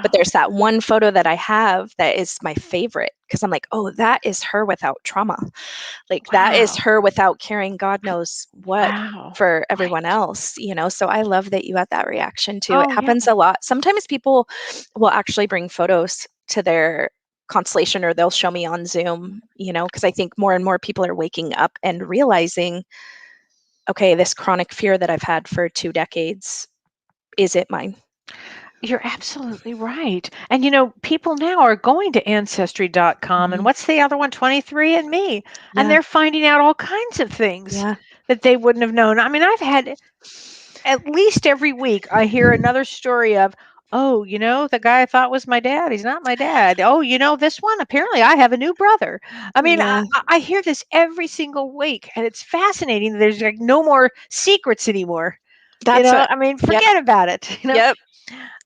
S3: But there's that one photo that I have that is my favorite, because I'm like, oh, that is her without trauma. That is her without carrying God knows what for everyone else, So I love that you had that reaction too. It happens a lot. Sometimes people will actually bring photos to their constellation, or they'll show me on Zoom, because I think more and more people are waking up and realizing, okay, this chronic fear that I've had for 2 decades, is it mine?
S2: You're absolutely right. And people now are going to ancestry.com and what's the other one? 23andMe. And they're finding out all kinds of things that they wouldn't have known. I mean, I've had at least every week I hear another story of, oh, the guy I thought was my dad, he's not my dad. Oh, this one, apparently I have a new brother. I mean,
S3: Yeah.
S2: I hear this every single week, and it's fascinating. There's like no more secrets anymore.
S3: That's what.
S2: I mean,
S3: Yep.
S2: forget about it.
S3: Yep.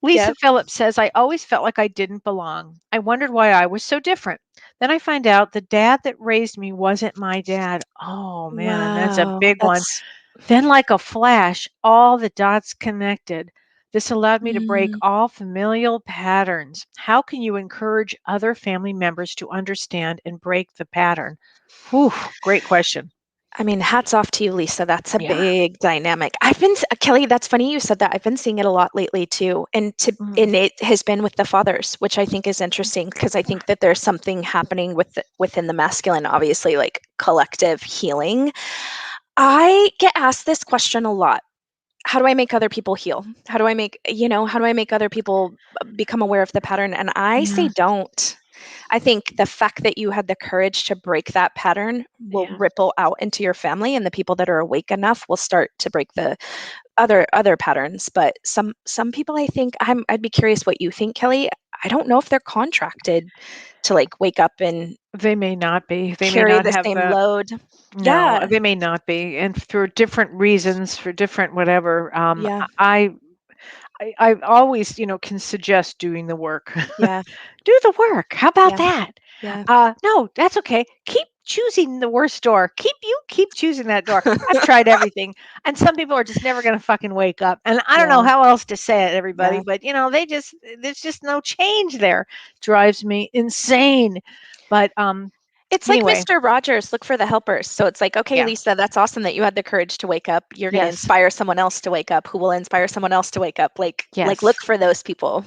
S2: Lisa
S3: Yep.
S2: Phillips says, I always felt like I didn't belong. I wondered why I was so different. Then I find out the dad that raised me wasn't my dad. Oh man, that's a
S3: Wow.
S2: big one.
S3: That's.
S2: Then, like a flash, all the dots connected. This allowed me to break
S3: Mm.
S2: all familial patterns. How can you encourage other family members to understand and break the pattern? Whew, great question.
S3: I mean, hats off to you, Lisa. That's a
S2: Yeah.
S3: big dynamic. Kelly, that's funny you said that. I've been seeing it a lot lately too. And it has been with the fathers, which I think is interesting because I think that there's something happening within the masculine, obviously, like collective healing. I get asked this question a lot. How do I make other people heal? How do I make other people become aware of the pattern? And I say
S2: Yeah.
S3: don't. I think the fact that you had the courage to break that pattern will
S2: Yeah.
S3: ripple out into your family, and the people that are awake enough will start to break the other patterns. But some people, I think, I'd be curious what you think, Kelly. I don't know if they're contracted to like wake up and
S2: They may not be. They may
S3: carry
S2: not
S3: the
S2: have
S3: same
S2: the.
S3: load.
S2: No,
S3: Yeah,
S2: they may not be. And for different reasons, for different whatever,
S3: yeah,
S2: I always, can suggest doing the work.
S3: yeah,
S2: Do the work. How about
S3: yeah,
S2: that?
S3: yeah,
S2: No, that's okay. Keep choosing the worst door. Keep choosing that door. I've tried everything, and some people are just never going to fucking wake up. And I don't know
S3: yeah,
S2: how else to say it, everybody,
S3: yeah.
S2: but there's just no change there. Drives me insane. But
S3: It's like
S2: anyway,
S3: Mr. Rogers, look for the helpers. So it's like, okay,
S2: yeah,
S3: Lisa, that's awesome that you had the courage to wake up. You're going to
S2: yes,
S3: inspire someone else to wake up, who will inspire someone else to wake up. Like
S2: yes.
S3: look for those people.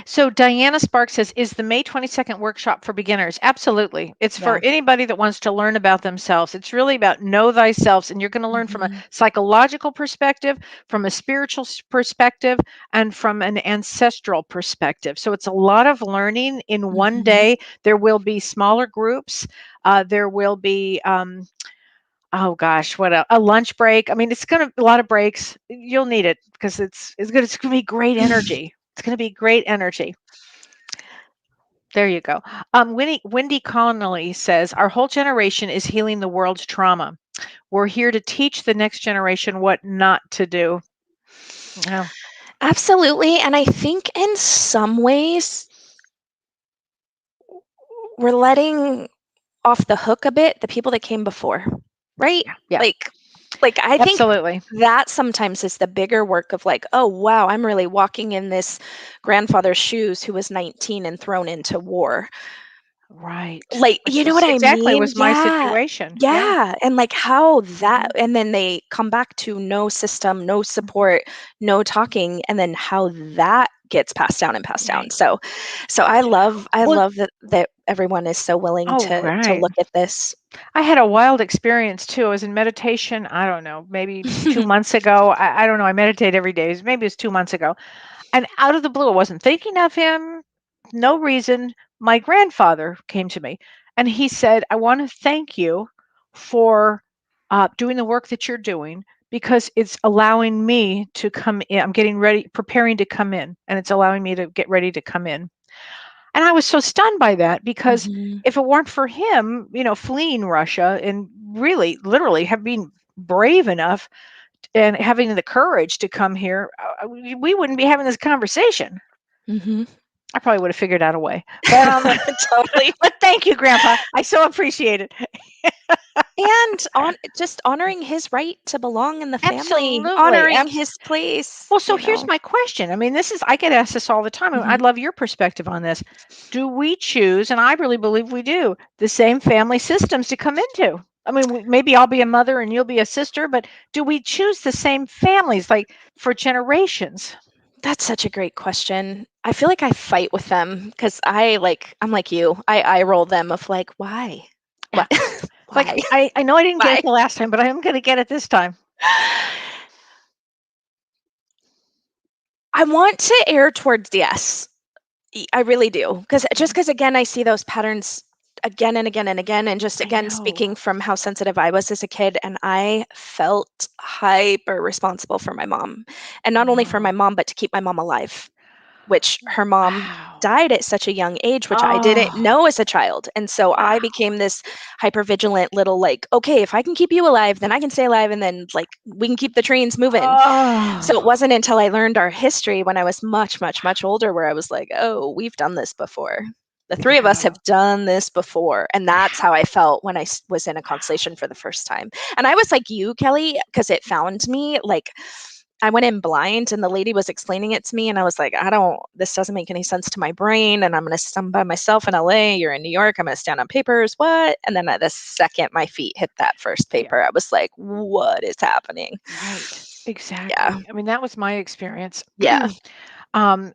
S2: So Diana Sparks says, is the May 22nd workshop for beginners? Absolutely. It's for
S3: Yeah.
S2: anybody that wants to learn about themselves. It's really about know thyself. And you're going to learn from a
S3: Mhm.
S2: psychological perspective, from a spiritual perspective, and from an ancestral perspective. So it's a lot of learning in one
S3: Mhm.
S2: day. There will be smaller groups. There will be, oh gosh, what a lunch break. I mean, it's going to a lot of breaks. You'll need it because it's going to be great energy. It's going to be great energy. There you go. Wendy Connolly says, our whole generation is healing the world's trauma. We're here to teach the next generation what not to do. Yeah.
S3: Absolutely. And I think in some ways we're letting off the hook a bit the people that came before, right?
S2: Yeah. Yeah.
S3: Like I think
S2: Absolutely.
S3: that sometimes is the bigger work of like, oh wow, I'm really walking in this grandfather's shoes who was 19 and thrown into war.
S2: Right.
S3: Like,
S2: Which
S3: you know
S2: was
S3: what I
S2: exactly
S3: mean?
S2: was my
S3: Yeah.
S2: situation. Yeah.
S3: Yeah, and like how that
S2: Mhm.
S3: and then they come back to no system, no support, no talking, and then how that gets passed down and passed down.
S2: Right.
S3: So I
S2: Well,
S3: love that everyone is so willing
S2: oh,
S3: to
S2: right.
S3: look at this.
S2: I had a wild experience too. I was in meditation, I don't know, maybe 2 months ago. I don't know. I meditate every day. Maybe it was 2 months ago. And out of the blue, I wasn't thinking of him, no reason. My grandfather came to me and he said, I want to thank you for doing the work that you're doing because it's allowing me to come in. I'm getting ready, preparing to come in, and it's allowing me to get ready to come in. And I was so stunned by that because
S3: Mhm.
S2: if it weren't for him, fleeing Russia and really, literally, have been brave enough and having the courage to come here, we wouldn't be having this conversation.
S3: Mhm.
S2: I probably would have figured out a way. But
S3: Totally.
S2: but thank you, Grandpa. I so appreciate it.
S3: And just honoring his right to belong in the family,
S2: Absolutely.
S3: honoring his place,
S2: Well, so here's my question. I mean, I get asked this all the time, and
S3: Mhm.
S2: I'd love your perspective on this. Do we choose, and I really believe we do, the same family systems to come into? I mean, maybe I'll be a mother and you'll be a sister, but do we choose the same families like for generations?
S3: That's such a great question. I feel like I fight with them because I'm like you. I roll them of like, why?
S2: Yeah.
S3: What?
S2: Like
S3: Why?
S2: I know I didn't get
S3: Why?
S2: it the last time, but I am going to get it this time.
S3: I want to err towards yes. I really do. Because again, I see those patterns again and again and again. And just again, speaking from how sensitive I was as a kid, and I felt hyper responsible for my mom. And not only for my mom, but to keep my mom alive, which her mom died at such a young age, which I didn't know as a child. And so I became this hyper vigilant little like, okay, if I can keep you alive, then I can stay alive, and then like we can keep the trains moving. So it wasn't until I learned our history when I was much, much, much older where I was like, oh, we've done this before. The three of us have done this before. And that's how I felt when I was in a constellation for the first time. And I was like you, Kelly, because it found me like I went in blind, and the lady was explaining it to me, and I was like, this doesn't make any sense to my brain, and I'm going to stand by myself in LA, you're in New York, I'm going to stand on papers, what? And then the second my feet hit that first paper, I was like, what is happening?
S2: Right. Exactly.
S3: Yeah.
S2: I mean, that was my experience.
S3: Yeah.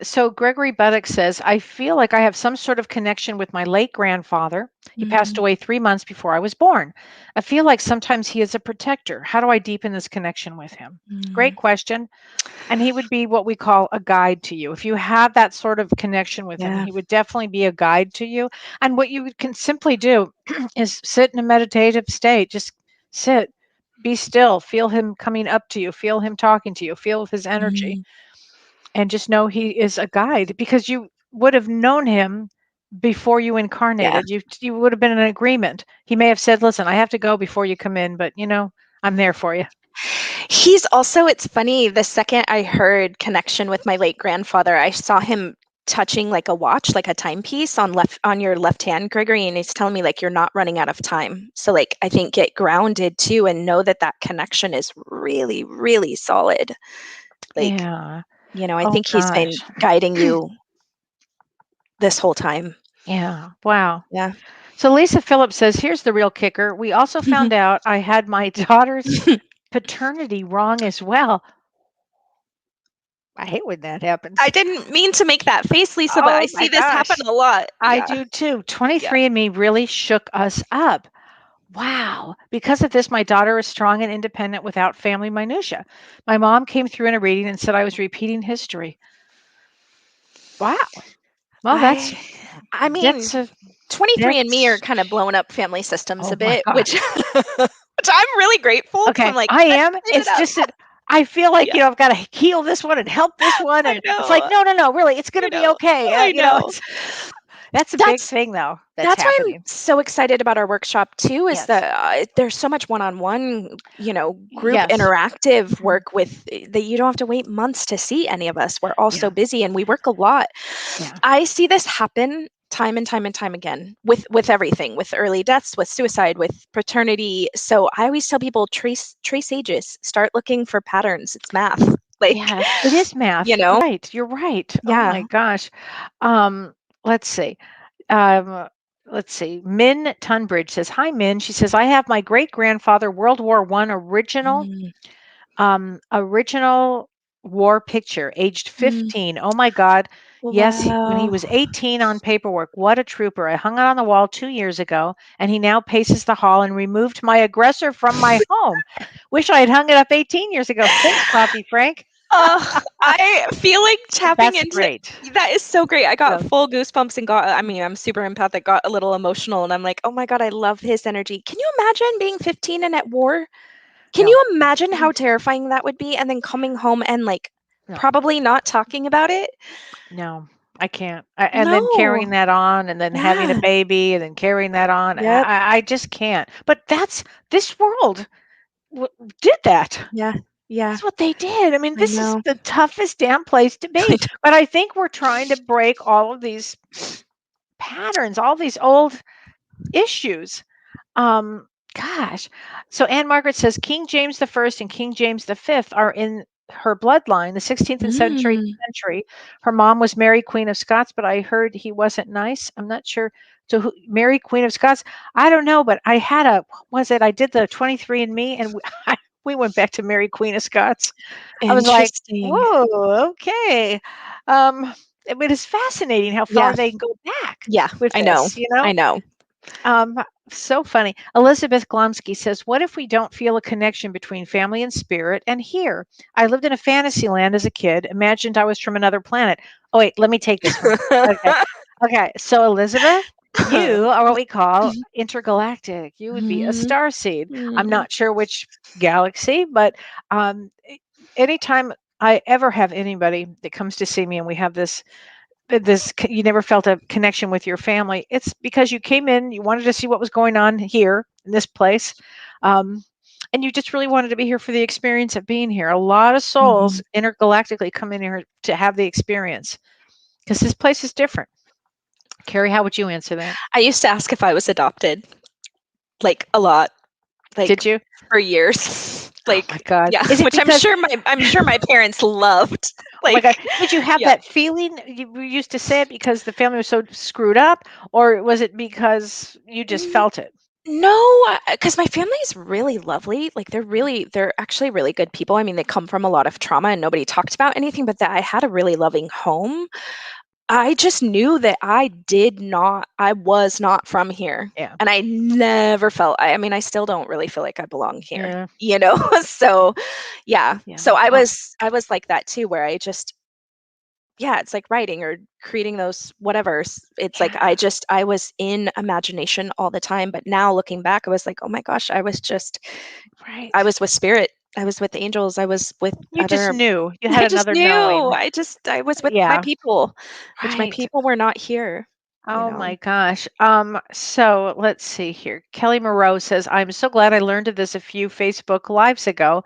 S2: So Gregory Buddock says, I feel like I have some sort of connection with my late grandfather. He passed away 3 months before I was born. I feel like sometimes he is a protector. How do I deepen this connection with him? Great question. And he would be what we call a guide to you. If you have that sort of connection with him, he would definitely be a guide to you. And what you can simply do is sit in a meditative state. Just sit, be still, feel him coming up to you, feel him talking to you, feel his energy. And just know he is a guide, because you would have known him before you incarnated. You would have been in an agreement. He may have said, listen, I have to go before you come in, but I'm there for you.
S3: He's also, it's funny, the second I heard connection with my late grandfather, I saw him touching like a watch, like a timepiece on your left hand, Gregory, and he's telling me like, you're not running out of time. So like, I think get grounded too, and know that connection is really, really solid. Like, I think he's been guiding you this whole time.
S2: Yeah. Wow.
S3: Yeah.
S2: So Lisa Phillips says, here's the real kicker. We also found out I had my daughter's paternity wrong as well. I hate when that happens.
S3: I didn't mean to make that face, Lisa, but I see this happen a lot.
S2: I do too. 23andMe really shook us up. Wow. Because of this, my daughter is strong and independent without family minutia. My mom came through in a reading and said I was repeating history. Wow. Well,
S3: I mean, 23andMe are kind of blowing up family systems a bit, which I'm really grateful.
S2: Okay,
S3: I'm like,
S2: I am. It's just that I feel like, I've got to heal this one and help this one. And it's like, no, really, it's going to be okay.
S3: I know.
S2: That's a big thing, though.
S3: That's why I'm so excited about our workshop, too, is that there's so much one-on-one, group interactive work with that you don't have to wait months to see any of us. We're all so busy and we work a lot. Yeah. I see this happen time and time and time again with everything, with early deaths, with suicide, with paternity. So I always tell people, trace ages, start looking for patterns. It's math. Like,
S2: it is math. Right. You're right. Yeah. Oh my gosh. Let's see. Min Tunbridge says, hi, Min. She says, I have my great-grandfather, World War I original war picture, aged 15. Oh my God. Wow. Yes, when he was 18 on paperwork. What a trooper. I hung it on the wall 2 years ago, and he now paces the hall and removed my aggressor from my home. Wish I had hung it up 18 years ago. Thanks, Poppy Frank.
S3: I feel like tapping into that is so great. I got full goosebumps and I'm super empathic, got a little emotional, and I'm like, oh my God, I love his energy. Can you imagine being 15 and at war? Can you imagine how terrifying that would be? And then coming home and probably not talking about it?
S2: No, I can't. And then carrying that on, and then having a baby, and then carrying that on. Yep. I just can't. But this world did that.
S3: Yeah. Yeah.
S2: That's what they did. I mean, this is the toughest damn place to be. But I think we're trying to break all of these patterns, all these old issues. Gosh. So Anne Margaret says King James I and King James V are in her bloodline, the 16th and 17th century. Her mom was Mary, Queen of Scots, but I heard he wasn't nice. I'm not sure. So Mary, Queen of Scots, I don't know, but I had I did the 23andMe, and we went back to Mary, Queen of Scots. I was like, whoa, okay. It is fascinating how far they can go back.
S3: Yeah, with I know. I know.
S2: So funny. Elizabeth Glomsky says, what if we don't feel a connection between family and spirit and here? I lived in a fantasy land as a kid, imagined I was from another planet. Oh, wait, let me take this one. Okay. So Elizabeth, You are what we call intergalactic. You would be a star seed. I'm not sure which galaxy, but anytime I ever have anybody that comes to see me and we have this you never felt a connection with your family, it's because you came in, you wanted to see what was going on here in this place, and you just really wanted to be here for the experience of being here. A lot of souls intergalactically come in here to have the experience because this place is different. Karie, how would you answer that?
S3: I used to ask if I was adopted, like a lot, like
S2: Did you?
S3: for years. Like,
S2: oh my God.
S3: yeah,
S2: Is it
S3: which
S2: because,
S3: I'm sure my parents loved.
S2: oh my God,
S3: Like,
S2: did you have
S3: yeah.
S2: that feeling? You used to say it because the family was so screwed up, or was it because you just felt it?
S3: No, because my family's really lovely. Like they're actually really good people. I mean, they come from a lot of trauma and nobody talked about anything, but that I had a really loving home. I just knew that I was not from here.
S2: Yeah.
S3: And I never felt, I mean, I still don't really feel like I belong here,
S2: Yeah.
S3: you know? So yeah.
S2: Yeah.
S3: So I was like that too, where I just, yeah, it's like writing or creating those whatevers. It's like
S2: Yeah.
S3: I was in imagination all the time. But now looking back, I was like, oh my gosh, I
S2: Right.
S3: was with spirit. I was with angels. I was with
S2: You just
S3: other
S2: knew. You had
S3: I just
S2: another
S3: knew.
S2: knowing.
S3: I was with my
S2: Yeah.
S3: people, which my
S2: Right.
S3: people were not here, you
S2: Oh
S3: know.
S2: my gosh. So let's see here. Kelly Moreau says, I'm so glad I learned of this a few Facebook lives ago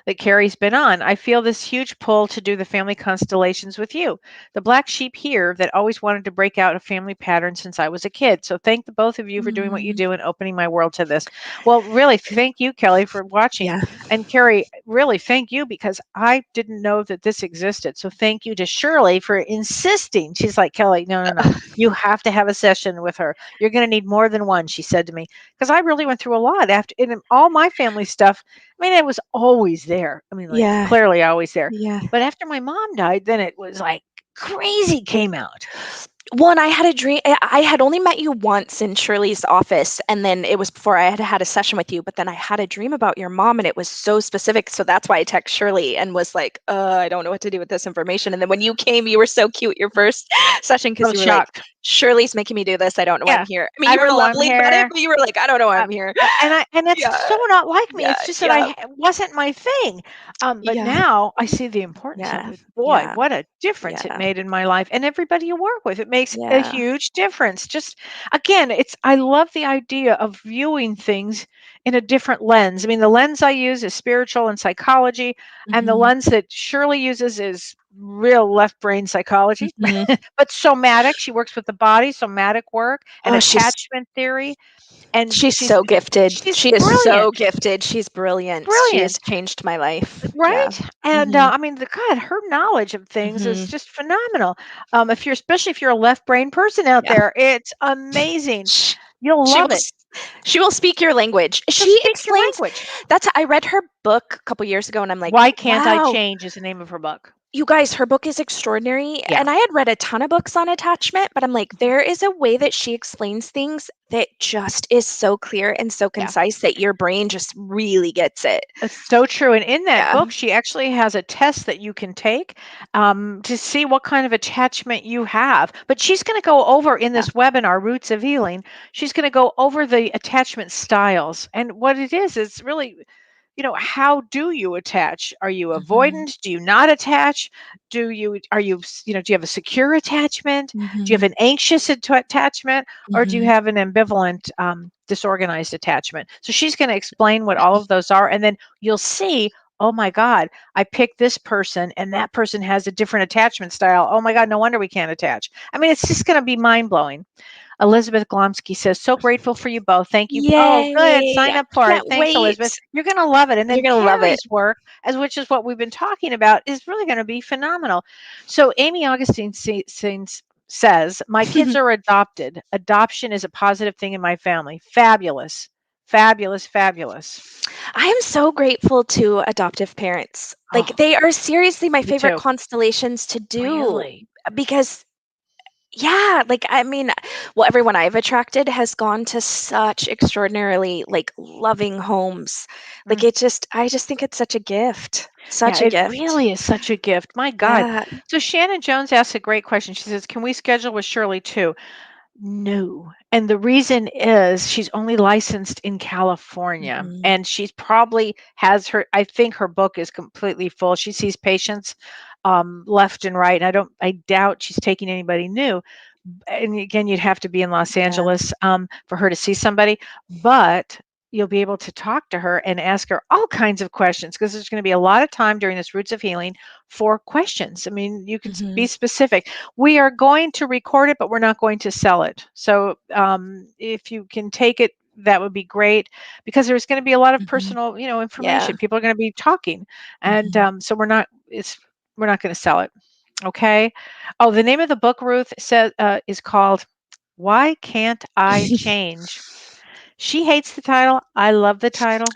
S2: that Karie's been on. I feel this huge pull to do the family constellations with you. The black sheep here that always wanted to break out a family pattern since I was a kid. So thank the both of you for doing what you
S3: Mm,
S2: do and opening my world to this. Well, really, thank you, Kelly, for watching.
S3: yeah.
S2: And Karie, really, thank you because I didn't know that this existed. So thank you to Shirley for insisting. She's like, Kelly, no. You have to have a session with her. You're going to need more than one, she said to me, because I really went through a lot after in all my family stuff. I mean, it was always there. I mean, like
S3: Yeah.
S2: clearly always there.
S3: Yeah.
S2: But after my mom died, then it was like crazy came out.
S3: Well, and I had a dream. I had only met you once in Shirley's office, and then it was before I had a session with you. But then I had a dream about your mom, and it was so specific. So that's why I text Shirley and was like, I don't know what to do with this information. And then when you came, you were so cute your first session
S2: I
S3: because
S2: was
S3: you were like,
S2: shocked.
S3: Shirley's making me do this. I don't know why I'm
S2: Yeah.
S3: here. I mean,
S2: I
S3: you
S2: don't
S3: were
S2: know why I'm
S3: lovely about it,
S2: here.
S3: but you were like, I don't know why I'm here.
S2: And that's
S3: Yeah.
S2: so not like me.
S3: Yeah.
S2: It's just that
S3: Yeah.
S2: it wasn't my thing. But
S3: Yeah.
S2: now I see the importance of
S3: Yeah.
S2: it. Boy,
S3: Yeah.
S2: what a difference it
S3: Yeah.
S2: made in my life and everybody you work with. It makes a
S3: Yeah.
S2: huge difference. Just again, I love the idea of viewing things in a different lens. I mean, the lens I use is spiritual and psychology, and the
S3: Mhm.
S2: lens that Shirley uses is real left brain psychology,
S3: Mhm.
S2: but somatic. She works with the body, somatic work and
S3: Oh, she's
S2: attachment theory. And
S3: She's so gifted.
S2: she's
S3: She is so
S2: brilliant,
S3: gifted. She's brilliant. She has
S2: brilliant,
S3: changed my life. Yeah.
S2: right? And
S3: Mhm.
S2: I mean, God, her knowledge of things is
S3: Mhm.
S2: just phenomenal. Especially if you're a left brain person out
S3: Yeah.
S2: there, it's amazing.
S3: Sh
S2: You'll
S3: she
S2: love
S3: will
S2: it.
S3: s she will speak your language.
S2: She'll
S3: She
S2: speak your
S3: explains
S2: language.
S3: I read her book a couple years ago, and I'm like,
S2: Why Can't I
S3: "Wow."
S2: Change is the name of her book.
S3: You guys, her book is extraordinary,
S2: Yeah.
S3: and I had read a ton of books on attachment, but I'm like, there is a way that she explains things that just is so clear and so
S2: Yeah.
S3: concise that your brain just really gets it.
S2: It's so true. And in that
S3: Yeah.
S2: book, she actually has a test that you can take to see what kind of attachment you have. But she's going to go over in
S3: Yeah.
S2: this webinar, Roots of Healing, she's going to go over the attachment styles. And what it is really, how do you attach? Are you
S3: Mhm.
S2: avoidant? Do you not attach? Do you have a secure attachment? Do you have
S3: Mhm.
S2: an anxious attachment? Or do you
S3: Mhm.
S2: have an ambivalent, disorganized attachment? So she's going to explain what all of those are. And then you'll see, oh my God, I picked this person and that person has a different attachment style. Oh my God, no wonder we can't attach. I mean, it's just going to be mind blowing. Elizabeth Glomsky says, so grateful for you both. Thank you. Oh, good.
S3: Yay!
S2: Sign
S3: I
S2: up for it.
S3: can't
S2: Thanks,
S3: wait.
S2: Elizabeth. You're going to love it. And
S3: You're
S2: then
S3: gonna love it.
S2: Karie's work, which is what we've been talking about, is really going to be phenomenal. So Amy Augustine says, my kids are adopted. Adoption is a positive thing in my family. Fabulous. Fabulous, fabulous.
S3: I am so grateful to adoptive parents. Like,
S2: Oh,
S3: they are seriously my
S2: me
S3: favorite
S2: too.
S3: constellations to do
S2: Really?
S3: because yeah, like, I mean, well, everyone I've attracted has gone to such extraordinarily, like, loving homes. Like,
S2: Mm.
S3: I just think it's such a gift.
S2: Yeah,
S3: Such a
S2: it
S3: gift.
S2: really is such a gift. My God.
S3: Yeah.
S2: So Shannon Jones asks a great question. She says, can we schedule with Shirley too? No. And the reason is she's only licensed in California, and she's probably has I think her book is completely full. She sees patients left and right, and I doubt she's taking anybody new. And again, you'd have to be in Los Angeles for her to see somebody, but you'll be able to talk to her and ask her all kinds of questions, because there's going to be a lot of time during this Roots of Healing for questions. I mean, you can be specific. We are going to record it, but we're not going to sell it. So if you can take it, that would be great, because there's going to be a lot of personal, information. People are going to be talking, and so we're not going to sell it. Okay. Oh, the name of the book, Ruth, is called "Why Can't I Change?" She hates the title. I love the title.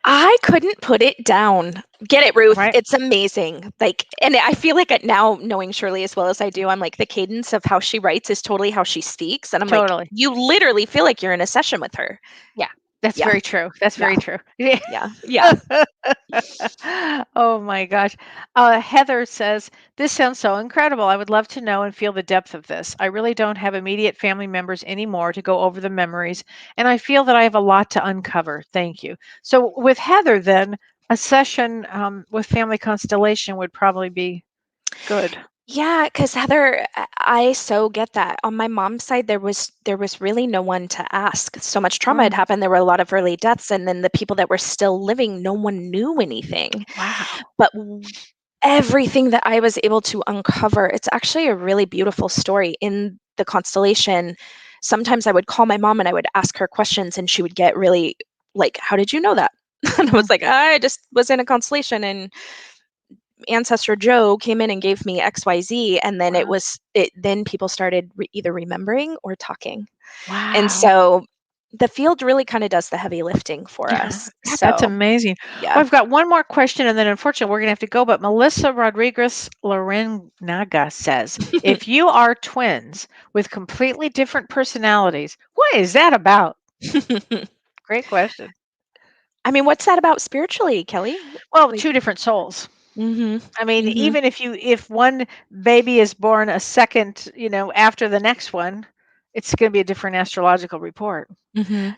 S3: I couldn't put it down. Get it, Ruth.
S2: Right.
S3: It's amazing. And I feel like now, knowing Shirley as well as I do, I'm like, the cadence of how she writes is totally how she speaks. And I'm like, you literally feel like you're in a session with her.
S2: Yeah. That's very true. That's very true.
S3: Yeah. Yeah.
S2: Oh my gosh. Heather says, this sounds so incredible. I would love to know and feel the depth of this. I really don't have immediate family members anymore to go over the memories, and I feel that I have a lot to uncover. Thank you. So with Heather, then, a session with Family Constellation would probably be good.
S3: Yeah, because Heather, I so get that. On my mom's side, there was really no one to ask. So much trauma had happened. There were a lot of early deaths, and then the people that were still living, no one knew anything.
S2: Wow.
S3: But everything that I was able to uncover, it's actually a really beautiful story in the constellation. Sometimes I would call my mom and I would ask her questions, and she would get really like, "How did you know that?" And I was like, "I just was in a constellation, and Ancestor Joe came in and gave me XYZ," and then then people started either remembering or talking.
S2: Wow.
S3: And so the field really kind of does the heavy lifting for us.
S2: Yeah,
S3: So
S2: that's amazing.
S3: yeah.
S2: Well, I've got one more question, and then unfortunately we're going to have to go. But Melissa Rodriguez Lorenaga says, if you are twins with completely different personalities, what is that about? Great question.
S3: I mean, what's that about spiritually, Kelly?
S2: Well, two different souls. I mean, even if one baby is born a second, after the next one, it's going to be a different astrological report.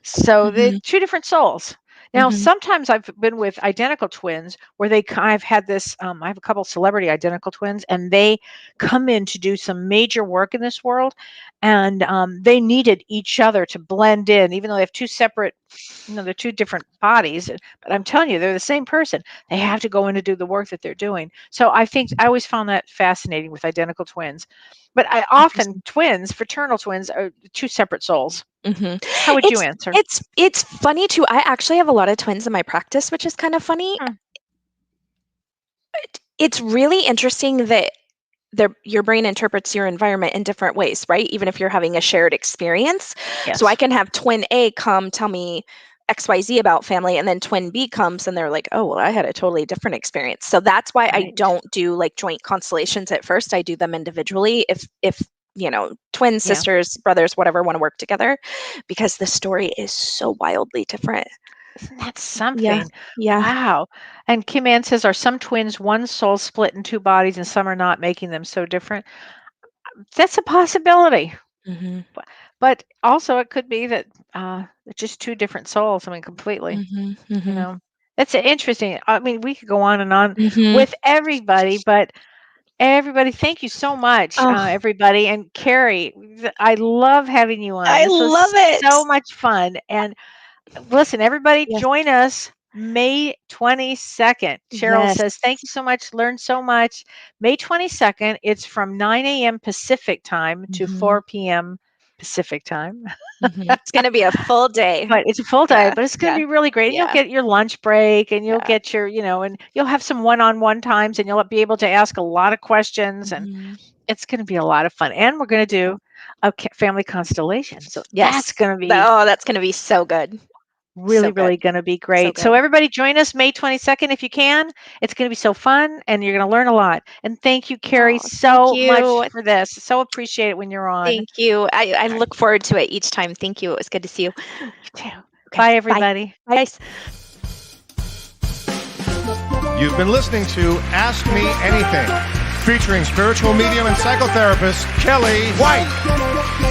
S2: So they're two different souls. Now, sometimes I've been with identical twins where I've had this, I have a couple celebrity identical twins, and they come in to do some major work in this world, and they needed each other to blend in, even though they have two separate, they're two different bodies, but I'm telling you, they're the same person. They have to go in to do the work that they're doing. So I always found that fascinating with identical twins. But twins, fraternal twins, are two separate souls. How would you answer?
S3: It's funny too. I actually have a lot of twins in my practice, which is kind of funny. It's really interesting that your brain interprets your environment in different ways, right? Even if you're having a shared experience.
S2: Yes.
S3: So I can have twin A come tell me XYZ about family, and then twin B comes and they're like, oh, well, I had a totally different experience. So that's why I don't do like joint constellations at first. I do them individually if twin sisters, brothers, whatever, want to work together, because the story is so wildly different.
S2: Isn't that something?
S3: Yeah.
S2: Wow. And Kim Ann says, are some twins one soul split in two bodies and some are not, making them so different? That's a possibility. But also it could be that it's just two different souls. I mean, completely. That's interesting. I mean, we could go on and on with everybody, but everybody, thank you so much, everybody. And Karie, I love having you on.
S3: I love it.
S2: So much fun. And listen, everybody, join us May 22nd. Cheryl says, thank you so much. Learned so much. May 22nd. It's from 9 a.m. Pacific time to 4 p.m. Pacific time.
S3: It's going to be a full day.
S2: But it's a full day, but it's going to be really great. And you'll get your lunch break, and you'll get your, and you'll have some one-on-one times, and you'll be able to ask a lot of questions, and it's going to be a lot of fun. And we're going to do a family constellation. So that's going to be.
S3: Oh, that's going to be so good.
S2: Really going to be great. So everybody join us May 22nd if you can. It's going to be so fun, and you're going to learn a lot. And thank you, Karie, so much for this. So appreciate it when you're on.
S3: Thank you. I look forward to it each time. Thank you. It was good to see you.
S2: You too. Okay. Bye, everybody.
S3: Bye, guys.
S1: You've been listening to Ask Me Anything, featuring spiritual medium and psychotherapist Karie White.